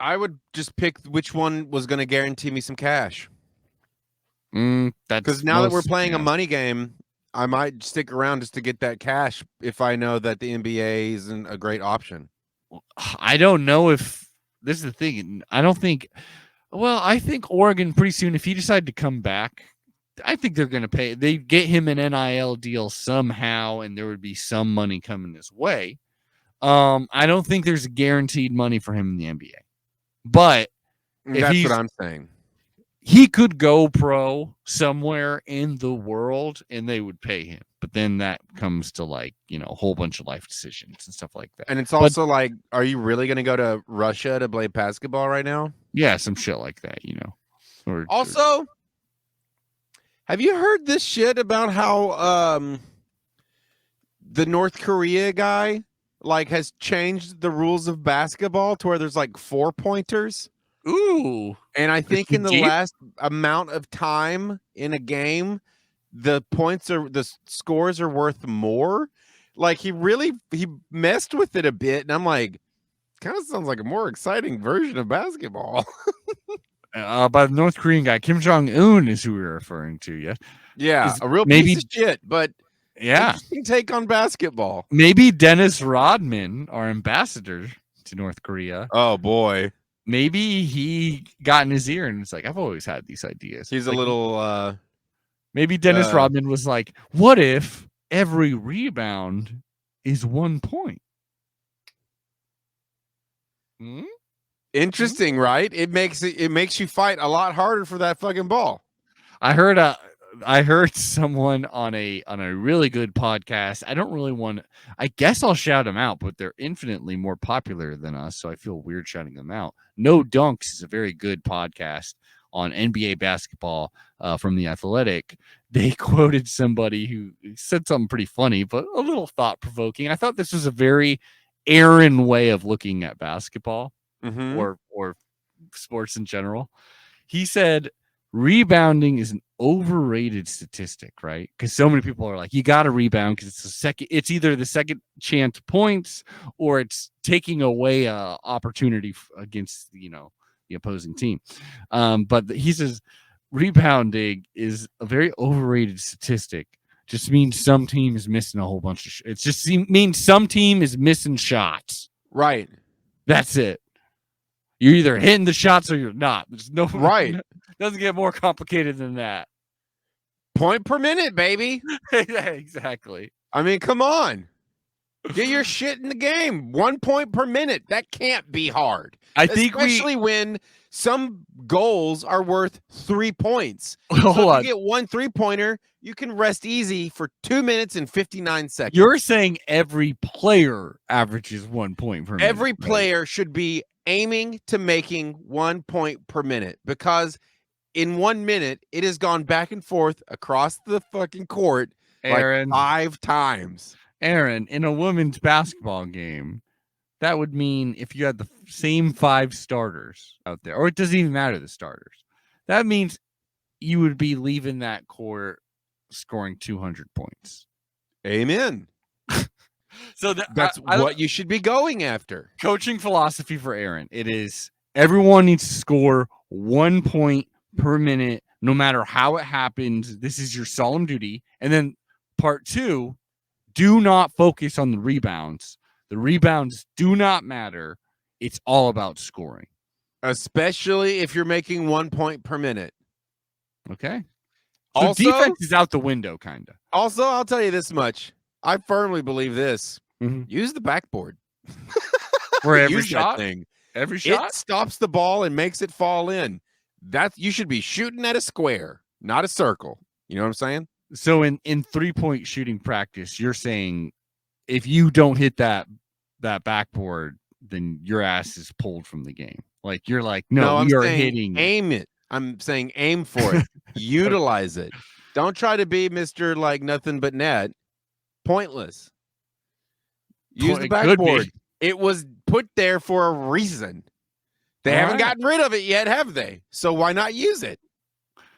I would just pick which one was going to guarantee me some cash. Because now that we're playing a money game, I might stick around just to get that cash if I know that the NBA isn't a great option. I don't know if this is the thing. I think Oregon pretty soon, if he decided to come back, I think they're going to pay. They get him an NIL deal somehow, and there would be some money coming his way. I don't think there's guaranteed money for him in the NBA, but that's what I'm saying. He could go pro somewhere in the world and they would pay him. But then that comes to a whole bunch of life decisions and stuff like that. And it's also are you really going to go to Russia to play basketball right now? Yeah, some shit like that, Also, have you heard this shit about how the North Korea guy has changed the rules of basketball to where there's 4-pointers? Ooh. And I think in the last amount of time in a game, the scores are worth more. He messed with it a bit, and I'm kind of sounds like a more exciting version of basketball. By the North Korean guy, Kim Jong-un is who we're referring to, yes? Yeah, a real piece of shit, but interesting take on basketball. Maybe Dennis Rodman, our ambassador to North Korea. Oh, boy. Maybe he got in his ear and it's I've always had these ideas. He's a little... maybe Dennis Rodman was what if every rebound is 1 point? Interesting, right? It makes you fight a lot harder for that fucking ball. I heard someone on a really good podcast. I don't really want. I guess I'll shout them out, but they're infinitely more popular than us, so I feel weird shouting them out. No Dunks is a very good podcast on NBA basketball from The Athletic. They quoted somebody who said something pretty funny, but a little thought provoking. I thought this was a very Aaron way of looking at basketball or sports in general. He said rebounding is an overrated statistic, right? Because so many people are you got to rebound because it's either the second chance points or it's taking away a opportunity against the opposing team. But he says rebounding is a very overrated statistic. Just means some team is missing a whole bunch of it just means some team is missing shots. Right. That's it. You're either hitting the shots or you're not. There's no right. Doesn't get more complicated than that. Point per minute, baby. Yeah, exactly. I mean, come on. Get your shit in the game. 1 point per minute. That can't be hard. Especially when some goals are worth 3 points. So if you get 1 3-pointer, you can rest easy for 2 minutes and 59 seconds. You're saying every player averages 1 point per minute. Every player should be aiming to making 1 point per minute, because in 1 minute, it has gone back and forth across the fucking court Aaron, 5 times. Aaron, in a women's basketball game, that would mean if you had the same 5 starters out there, or it doesn't even matter the starters, that means you would be leaving that court scoring 200 points. Amen. So That's what you should be going after. Coaching philosophy for Aaron. It is everyone needs to score 1 point per minute, no matter how it happens. This is your solemn duty. And then part 2, do not focus on the rebounds. The rebounds do not matter. It's all about scoring. Especially if you're making 1 point per minute. Okay. So Also, defense is out the window, kind of. Also, I'll tell you this much. I firmly believe this. Mhm. Use the backboard. For every Use shot? that thing. Every shot? It stops the ball and makes it fall in. You should be shooting at a square, not a circle. You know what I'm saying? So in 3-point shooting practice, you're saying if you don't hit that backboard, then your ass is pulled from the game. Like you're like, no, I'm you're saying hitting. Aim it. I'm saying aim for it. Utilize it. Don't try to be Mr. like nothing but net. Pointless. Use the backboard. It was put there for a reason. They haven't gotten rid of it yet, have they? So why not use it?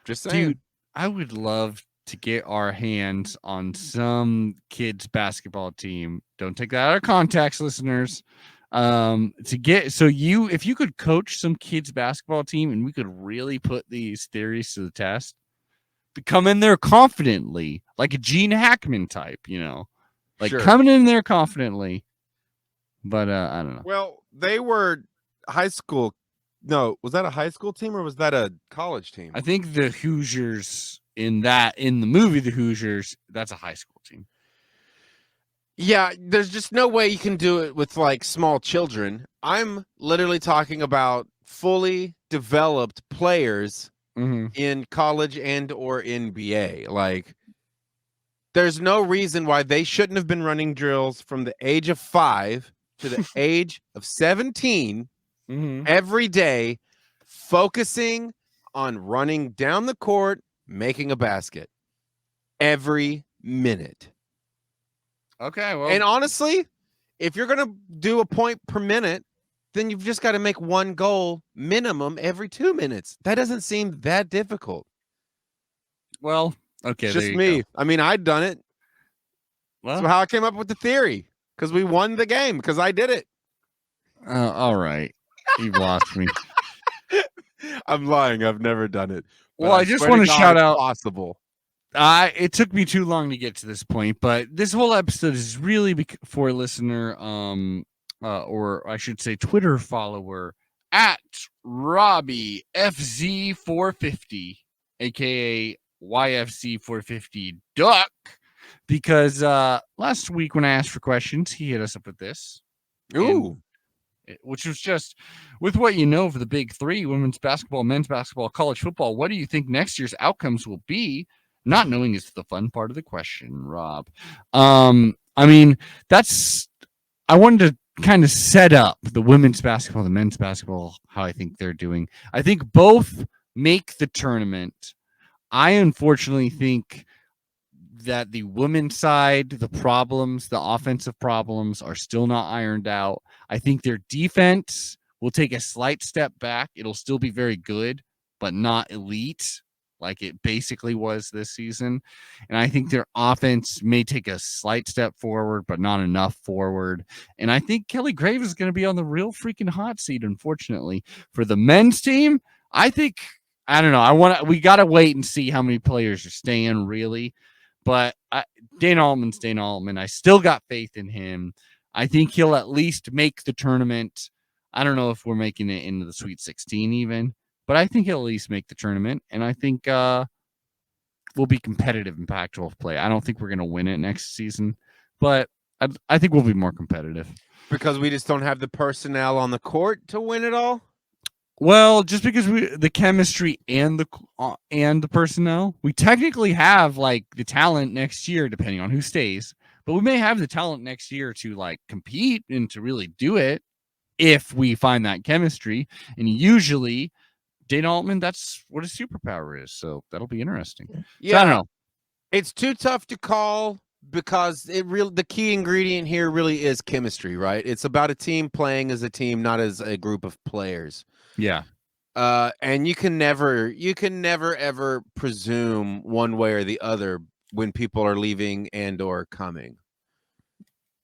Just saying. Dude, I would love to get our hands on some kids basketball team. Don't take that out of context, listeners. If you could coach some kids basketball team and we could really put these theories to the test, come in there confidently, like a Gene Hackman type, coming in there confidently. But I don't know. Well, they were high school. No, was that a high school team or was that a college team? I think the Hoosiers in the movie, the Hoosiers, that's a high school team. Yeah, there's just no way you can do it with like small children. I'm literally talking about fully developed players in college and or NBA. Like, there's no reason why they shouldn't have been running drills from the age of 5 to the age of 17 every day, focusing on running down the court, making a basket every minute. Okay, well, and honestly, if you're gonna do a point per minute, then you've just got to make one goal minimum every 2 minutes. That doesn't seem that difficult. Well, okay, It's just me. Go. I mean, I'd done it. Well, that's how I came up with the theory, because we won the game because I did it. All right, you've lost me. I'm lying. I've never done it. Well, I just want to shout out. Possible. It took me too long to get to this point, but this whole episode is really for a listener, or I should say Twitter follower at Robbie FZ450, aka YFC450 Duck, because last week when I asked for questions, he hit us up with this. Ooh. Which was just, with what you know for the big 3, women's basketball, men's basketball, college football, what do you think next year's outcomes will be? Not knowing is the fun part of the question, Rob. I mean, I wanted to kind of set up the women's basketball, the men's basketball, how I think they're doing. I think both make the tournament. I unfortunately think that the women's side, the problems, the offensive problems are still not ironed out. I think their defense will take a slight step back. It'll still be very good, but not elite like it basically was this season. And I think their offense may take a slight step forward, but not enough forward. And I think Kelly Graves is going to be on the real freaking hot seat, unfortunately. For the men's team, I don't know. We got to wait and see how many players are staying, really. But Dane Altman's Dane Altman. I still got faith in him. I think he'll at least make the tournament. I don't know if we're making it into the Sweet 16 even, but I think he'll at least make the tournament. And I think we'll be competitive in Pac-12 play. I don't think we're going to win it next season, but I think we'll be more competitive. Because we just don't have the personnel on the court to win it all? Well, just because the chemistry and the personnel, we technically have like the talent next year, depending on who stays. But we may have the talent next year to like compete and to really do it if we find that chemistry. And usually, Dane Altman, that's what his superpower is. So that'll be interesting. Yeah, so, I don't know. It's too tough to call because the key ingredient here really is chemistry, right? It's about a team playing as a team, not as a group of players. Yeah. And you can never ever presume one way or the other when people are leaving and or coming.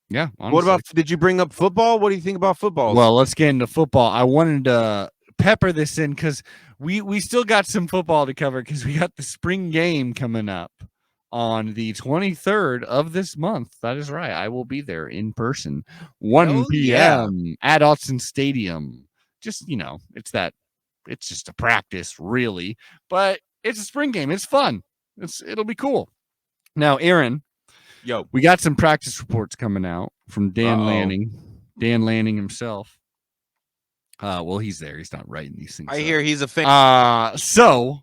Yeah. Honestly. What about, did you bring up football? What do you think about football? Well, let's get into football. I wanted to pepper this in because we still got some football to cover because we got the spring game coming up on the 23rd of this month. That is right. I will be there in person, 1 p.m. at Autzen Stadium. Just, it's just a practice, really, but it's a spring game. It's fun. It'll be cool. Now, Aaron, we got some practice reports coming out from Dan Lanning himself. Well, he's there. He's not writing these things. I hear he's a fan. So,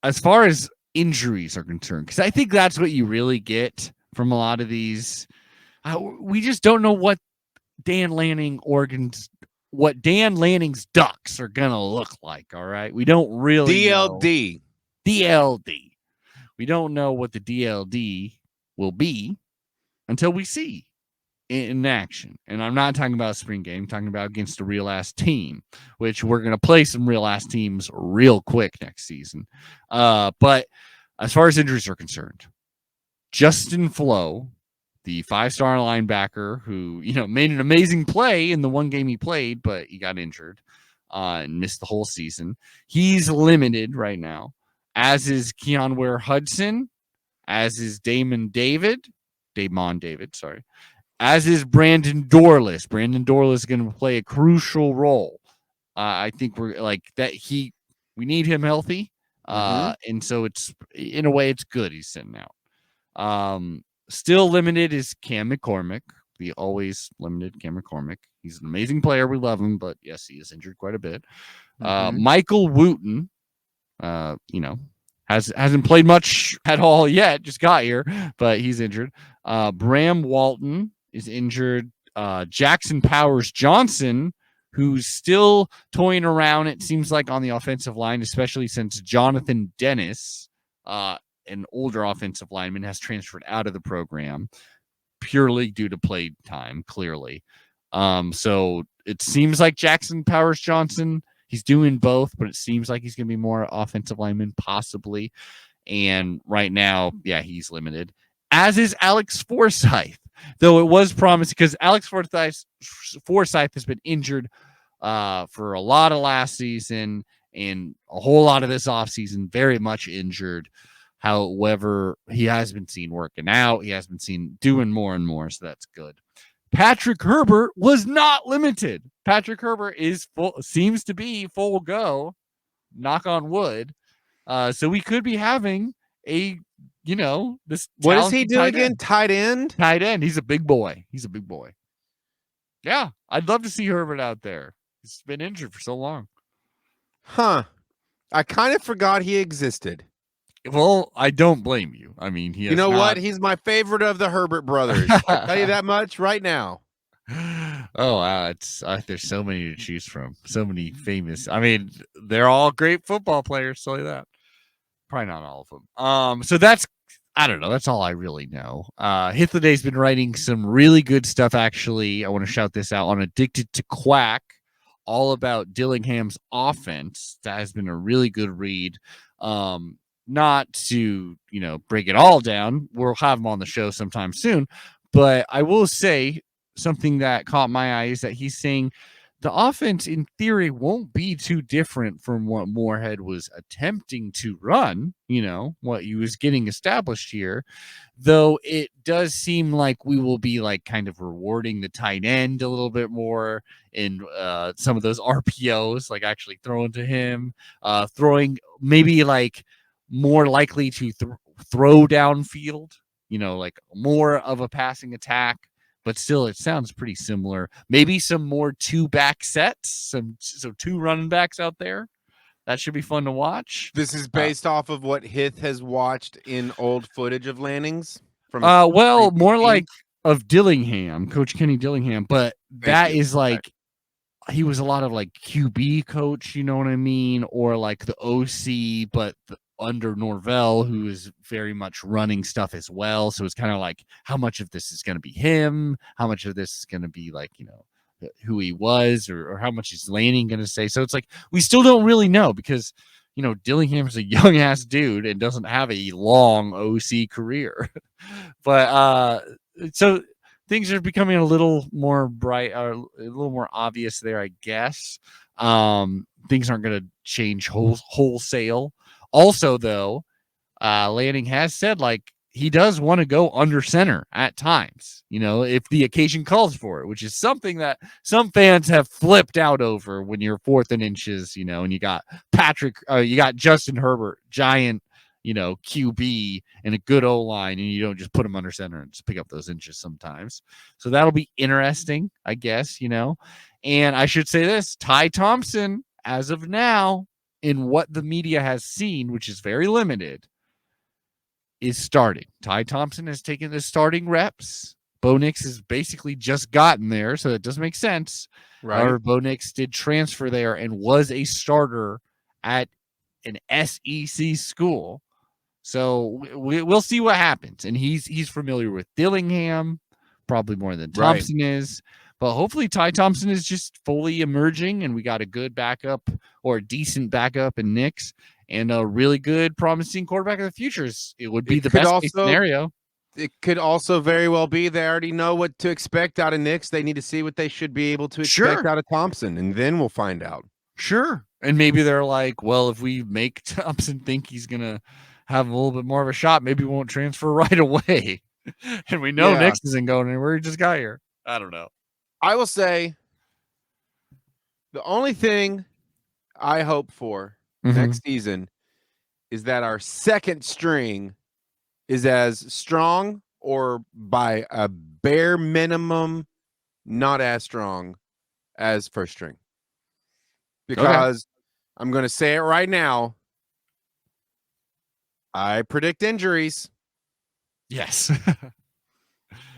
as far as injuries are concerned, because I think that's what you really get from a lot of these. We just don't know what Dan Lanning's Ducks are gonna look like. All right, we don't really DLD. We don't know what the DLD will be until we see in action. And I'm not talking about a spring game. I'm talking about against a real ass team, which we're going to play some real ass teams real quick next season. But as far as injuries are concerned, Justin Flo, the 5-star linebacker who, made an amazing play in the one game he played, but he got injured and missed the whole season. He's limited right now, as is Keon Ware Hudson, as is Damon David, sorry. As is Brandon Dorless. Brandon Dorless is going to play a crucial role. I think we're like that. We need him healthy. And so it's, in a way, it's good he's sitting out. Still limited is Cam McCormick, the always limited Cam McCormick. He's an amazing player. We love him, but yes, he is injured quite a bit. Michael Wooten, hasn't played much at all yet, just got here, but he's injured. Bram Walton is injured. Jackson Powers Johnson, who's still toying around, it seems like, on the offensive line, especially since Jonathan Dennis, an older offensive lineman, has transferred out of the program purely due to play time, clearly. So it seems like Jackson Powers Johnson, he's doing both, but it seems like he's going to be more offensive lineman, possibly. And right now, he's limited, as is Alex Forsyth, though it was promised, because Alex Forsyth has been injured for a lot of last season and a whole lot of this offseason, very much injured. However, he has been seen working out. He has been seen doing more and more, so that's good. Patrick Herbert was not limited. Patrick Herbert seems to be full go, knock on wood. So we could be having this. What does he do again? Tight end? Tight end. He's a big boy. Yeah, I'd love to see Herbert out there. He's been injured for so long. Huh. I kind of forgot he existed. Well, I don't blame you. I mean, you know what? He's my favorite of the Herbert brothers. I'll tell you that much right now. Oh, wow. There's so many to choose from. So many famous. I mean, they're all great football players. Tell you that. Probably not all of them. So I don't know. That's all I really know. Hithoday's been writing some really good stuff, actually. I want to shout this out on Addicted to Quack, all about Dillingham's offense. That has been a really good read. Not to, break it all down. We'll have him on the show sometime soon. But I will say something that caught my eye is that he's saying the offense, in theory, won't be too different from what Moorhead was attempting to run, what he was getting established here. Though it does seem like we will be kind of rewarding the tight end a little bit more in some of those RPOs, actually throwing to him, throwing maybe more likely to throw downfield, more of a passing attack, but still it sounds pretty similar. Maybe some more 2-back sets, so 2 running backs out there. That should be fun to watch. This is based off of what Hith has watched in old footage of Lanning's from more like of Dillingham, Coach Kenny Dillingham, but that is he was a lot of QB coach, you know what I mean, or the OC, but under Norvell, who is very much running stuff as well. So it's kind of like, how much of this is going to be him? How much of this is going to be like, who he was, or how much is Lanning going to say? So it's like, we still don't really know because, Dillingham's a young ass dude and doesn't have a long OC career. But so things are becoming a little more bright, or a little more obvious there, I guess. Things aren't going to change wholesale. Also, though, Lanning has said like he does want to go under center at times, if the occasion calls for it, which is something that some fans have flipped out over when you're 4th and inches, and you got you got Justin Herbert, giant, QB and a good O-line, and you don't just put him under center and just pick up those inches sometimes. So that'll be interesting, I guess, And I should say this, Ty Thompson, as of now, in what the media has seen, which is very limited, is starting. Ty Thompson has taken the starting reps. Bo Nix has basically just gotten there, so it doesn't make sense. Right. However, Bo Nix did transfer there and was a starter at an SEC school. So we'll see what happens. And he's familiar with Dillingham, probably more than Thompson is. But hopefully Ty Thompson is just fully emerging, and we got a good backup or a decent backup in Nix and a really good, promising quarterback of the future. It would be the best case scenario. It could also very well be they already know what to expect out of Nix. They need to see what they should be able to expect out of Thompson, and then we'll find out. Sure. And maybe they're like, well, if we make Thompson think he's going to have a little bit more of a shot, maybe we won't transfer right away. And we know Nix isn't going anywhere. He just got here. I don't know. I will say the only thing I hope for next season is that our second string is as strong, or by a bare minimum, not as strong as first string. Because I'm going to say it right now, I predict injuries. Yes.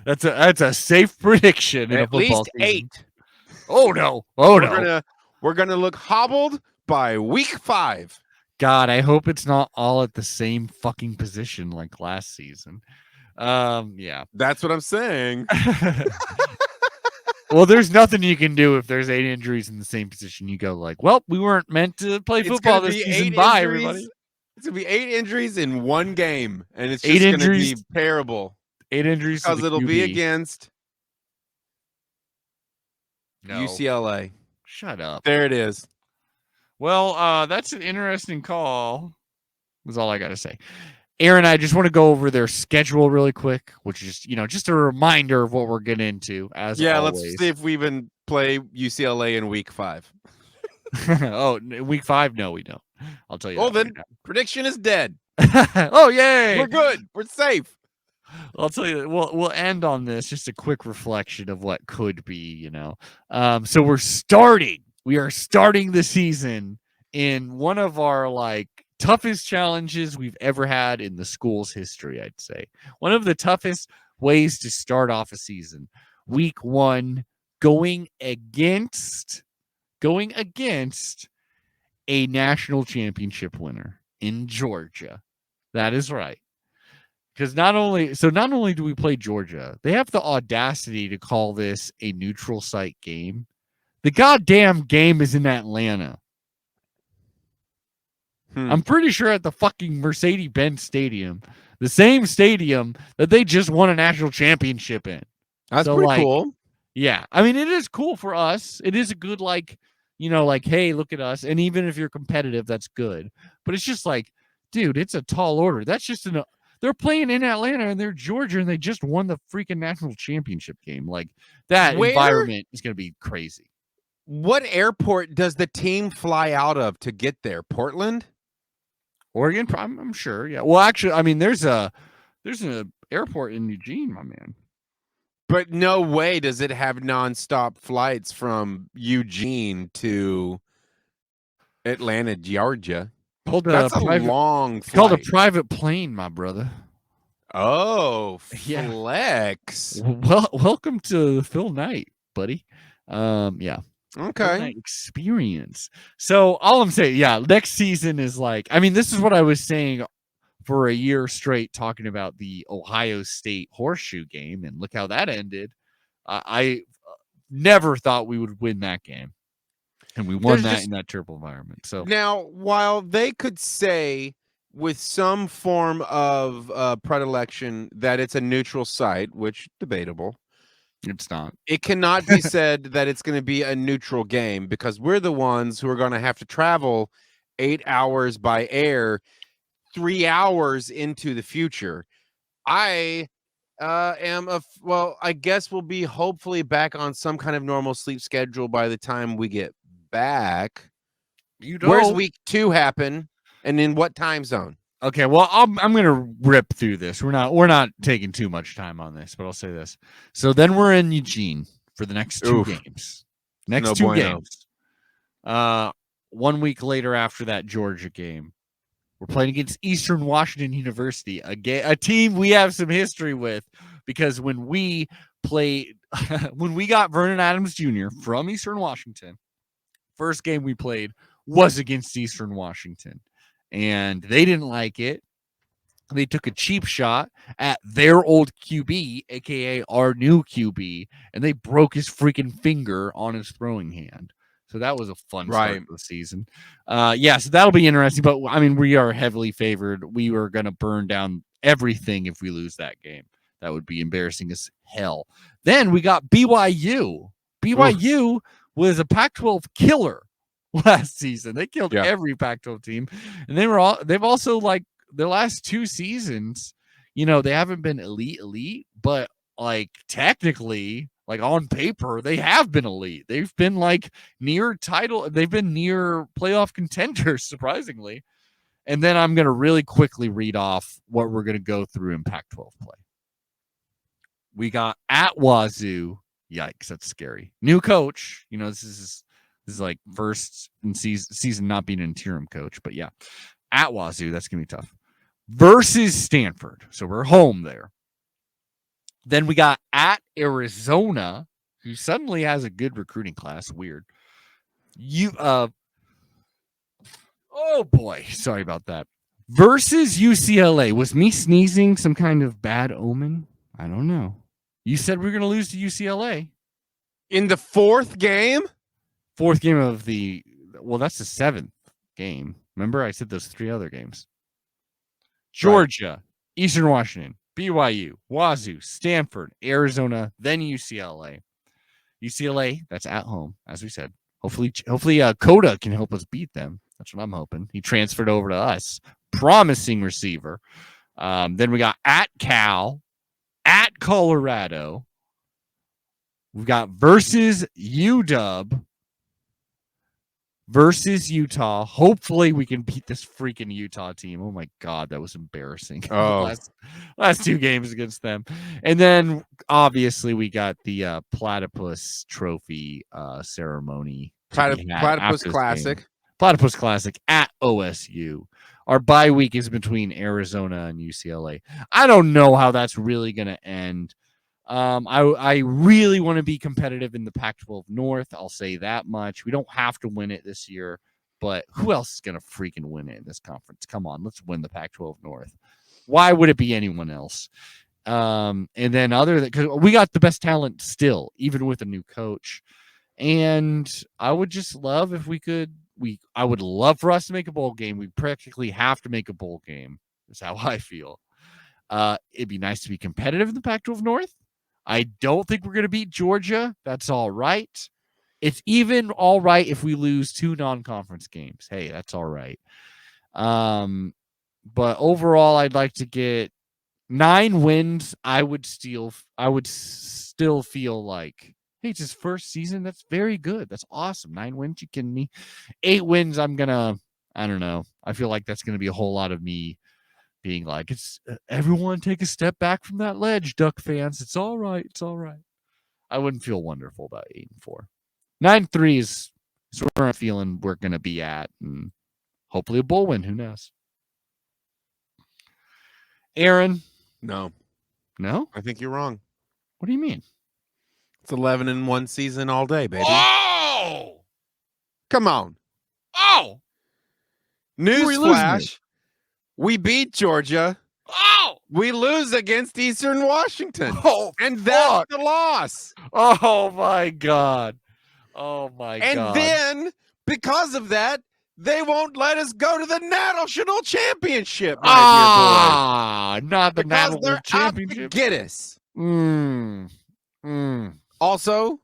That's a safe prediction in a football least season. 8. Oh no. We're gonna look hobbled by week 5. God, I hope it's not all at the same fucking position like last season. Yeah. That's what I'm saying. Well, there's nothing you can do if there's 8 injuries in the same position. You go like, well, we weren't meant to play football this season. Bye, everybody. It's gonna be 8 injuries in one game, and it's just gonna be terrible. 8 injuries because it'll be against UCLA. Shut up. There it is. Well, that's an interesting call. That's all I got to say. Aaron, I just want to go over their schedule really quick, which is, just a reminder of what we're getting into. As always. Let's see if we even play UCLA in week 5. Oh, week 5? No, we don't. I'll tell you. Well, then prediction is dead. Oh, yay! We're good. We're safe. I'll tell you, we'll end on this. Just a quick reflection of what could be, So we are starting the season in one of our toughest challenges we've ever had in the school's history, I'd say. One of the toughest ways to start off a season. Week 1, going against a national championship winner in Georgia. That is right. Because not only do we play Georgia, they have the audacity to call this a neutral site game. The goddamn game is in Atlanta. I'm pretty sure at the fucking Mercedes-Benz Stadium, the same stadium that they just won a national championship in. That's pretty cool. Yeah. I mean, it is cool for us. It is a good, hey, look at us. And even if you're competitive, that's good. But it's just dude, it's a tall order. That's just they're playing in Atlanta and they're Georgia and they just won the freaking national championship game. That environment is going to be crazy. What airport does the team fly out of to get there? Portland? Oregon? I'm sure. Yeah. Well, actually, I mean, there's an airport in Eugene, my man. But no way does it have nonstop flights from Eugene to Atlanta, Georgia. That's a long flight. It's called a private plane, my brother. Oh, flex. Well, welcome to Phil Knight, buddy. Yeah. Okay. Experience. So all I'm saying, yeah, next season is like, I mean, this is what I was saying for a year straight, talking about the Ohio State horseshoe game, and look how that ended. I never thought we would win that game, and we won that in that terrible environment. So now, while they could say with some form of predilection that it's a neutral site, which debatable, it's not. it cannot be said that it's going to be a neutral game, because we're the ones who are going to have to travel 8 hours by air, 3 hours into the future. I I guess we'll be hopefully back on some kind of normal sleep schedule by the time we get back. Where's week 2 happen, and in what time zone? Okay, well, I'm gonna rip through this. We're not taking too much time on this, but I'll say this. So then we're in Eugene for the next two games. Next two games. 1 week later after that Georgia game, we're playing against Eastern Washington University, a team we have some history with, because when we played, when we got Vernon Adams Jr. from Eastern Washington, first game we played was against Eastern Washington, and they didn't like it. They took a cheap shot at their old QB, aka our new QB, and they broke his freaking finger on his throwing hand. So that was a fun start to the season. So that'll be interesting. But I mean, we are heavily favored. We were going to burn down everything if we lose that game. That would be embarrassing as hell. Then we got BYU. BYU was a Pac-12 killer last season. They killed every Pac-12 team, and they've also, like, their last 2 seasons, you know, they haven't been elite, but like technically, like on paper, they have been elite. They've been like near title. They've been near playoff contenders, surprisingly. And then I'm going to really quickly read off what we're going to go through in Pac-12 play. We got at Wazoo. Yikes, that's scary. New coach. You know, this is like first in season not being an interim coach, but yeah, at Wazoo, that's going to be tough. Versus Stanford. So we're home there. Then we got at Arizona, who suddenly has a good recruiting class. Weird. Oh boy, sorry about that. Versus UCLA. Was me sneezing some kind of bad omen? I don't know. You said we were going to lose to UCLA in the 4th game. 4th game of the, well, that's the 7th game. Remember, I said those 3 other games. Georgia, Eastern Washington, BYU, Wazoo, Stanford, Arizona, then UCLA. UCLA, that's at home, as we said. Hopefully, Coda can help us beat them. That's what I'm hoping. He transferred over to us. Promising receiver. Then we got at Cal, at Colorado. We've got versus UW. Versus Utah. Hopefully we can beat this freaking Utah team. Oh my God, that was embarrassing. Last 2 games against them. And then obviously we got the Platypus Trophy ceremony. Platypus Classic. Platypus Classic at OSU. Our bye week is between Arizona and UCLA. I don't know how that's really going to end. I really want to be competitive in the Pac-12 North. I'll say that much. We don't have to win it this year, but who else is going to freaking win it in this conference? Come on, let's win the Pac-12 North. Why would it be anyone else? And then because we got the best talent still, even with a new coach. And I would just love if we could. I would love for us to make a bowl game. We practically have to make a bowl game. Is how I feel. It'd be nice to be competitive in the Pac-12 North. I don't think we're going to beat Georgia. That's all right. It's even all right if we lose 2 non-conference games. Hey, that's all right. But overall, I'd like to get 9 wins. I would still feel like, hey, it's his first season. That's very good. That's awesome. 9 wins. You kidding me? 8 wins. I don't know. I feel like that's going to be a whole lot of me being like, it's everyone take a step back from that ledge, Duck fans. It's all right. It's all right. I wouldn't feel wonderful about 8-4. 9-3 is where I'm feeling we're going to be at, and hopefully a bowl win. Who knows? Aaron? No. No? I think you're wrong. What do you mean? It's 11-1 season all day, baby. Oh! Oh! Come on. Oh! Who are we losing Newsflash. We beat Georgia. Oh! We lose against Eastern Washington. Oh, And that's the loss. oh my God. Oh my And God. then, because of that, they won't let us go to the national championship, my Not the dear boy. Because national they're championship. out to get us. Mm. Also,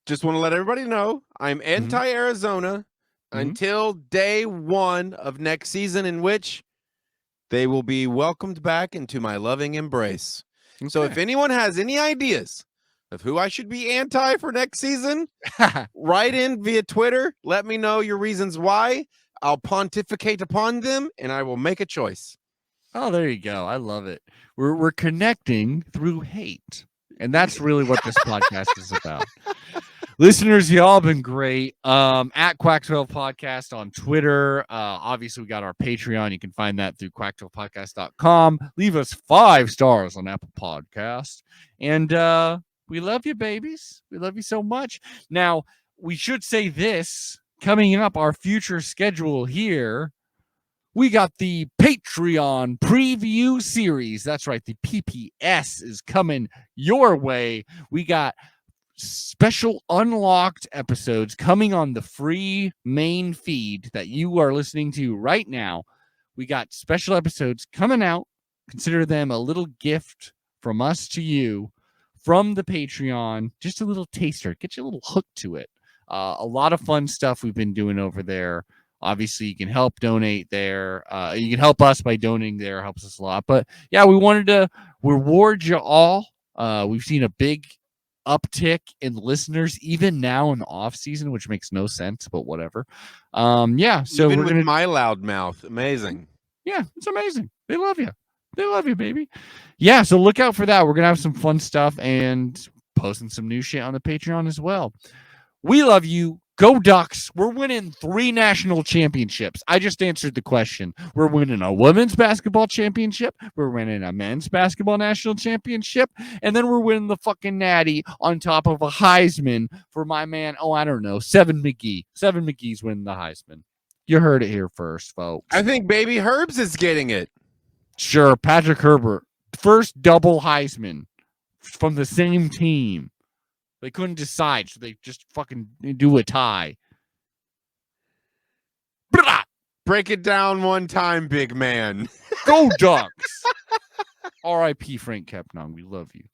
just want to let everybody know, I'm anti-Arizona until day 1 of next season, in which they will be welcomed back into my loving embrace. So if anyone has any ideas of who I should be anti for next season, write in via Twitter. Let me know your reasons why. I'll pontificate upon them, and I will make a choice. Oh, there you go. I love it. We're connecting through hate. And that's really what this podcast is about. Listeners, y'all been great. At Quack12 Podcast on Twitter. Obviously, we got our Patreon. You can find that through quack12podcast.com. Leave us 5 stars on Apple Podcasts. And we love you, babies. We love you so much. Now, we should say this. Coming up, our future schedule here, we got the Patreon preview series. That's right. The PPS is coming your way. We got special unlocked episodes coming on the free main feed that you are listening to right now. We got special episodes coming out. Consider them a little gift from us to you from the Patreon. Just a little taster. Get you a little hook to it. A lot of fun stuff we've been doing over there. Obviously, you can help donate there. You can help us by donating there. It helps us a lot. But yeah, we wanted to reward you all. We've seen a big uptick in listeners even now in the off season, which makes no sense, but whatever. Yeah, so even we're with gonna, my loud mouth, amazing. yeah, it's amazing. They love you, baby. Yeah, so look out for that. We're gonna have some fun stuff and posting some new shit on the Patreon as well. We love you. Go Ducks. We're winning 3 national championships. I just answered the question. We're winning a women's basketball championship. We're winning a men's basketball national championship. And then we're winning the fucking natty on top of a Heisman for my man. Oh, I don't know. Seven McGee. Seven McGee's winning the Heisman. You heard it here first, folks. I think Baby Herbs is getting it. Sure. Patrick Herbert. First double Heisman from the same team. They couldn't decide, so they just fucking do a tie. Break it down one time, big man. Go Ducks! R.I.P. Frank Kepnong. We love you.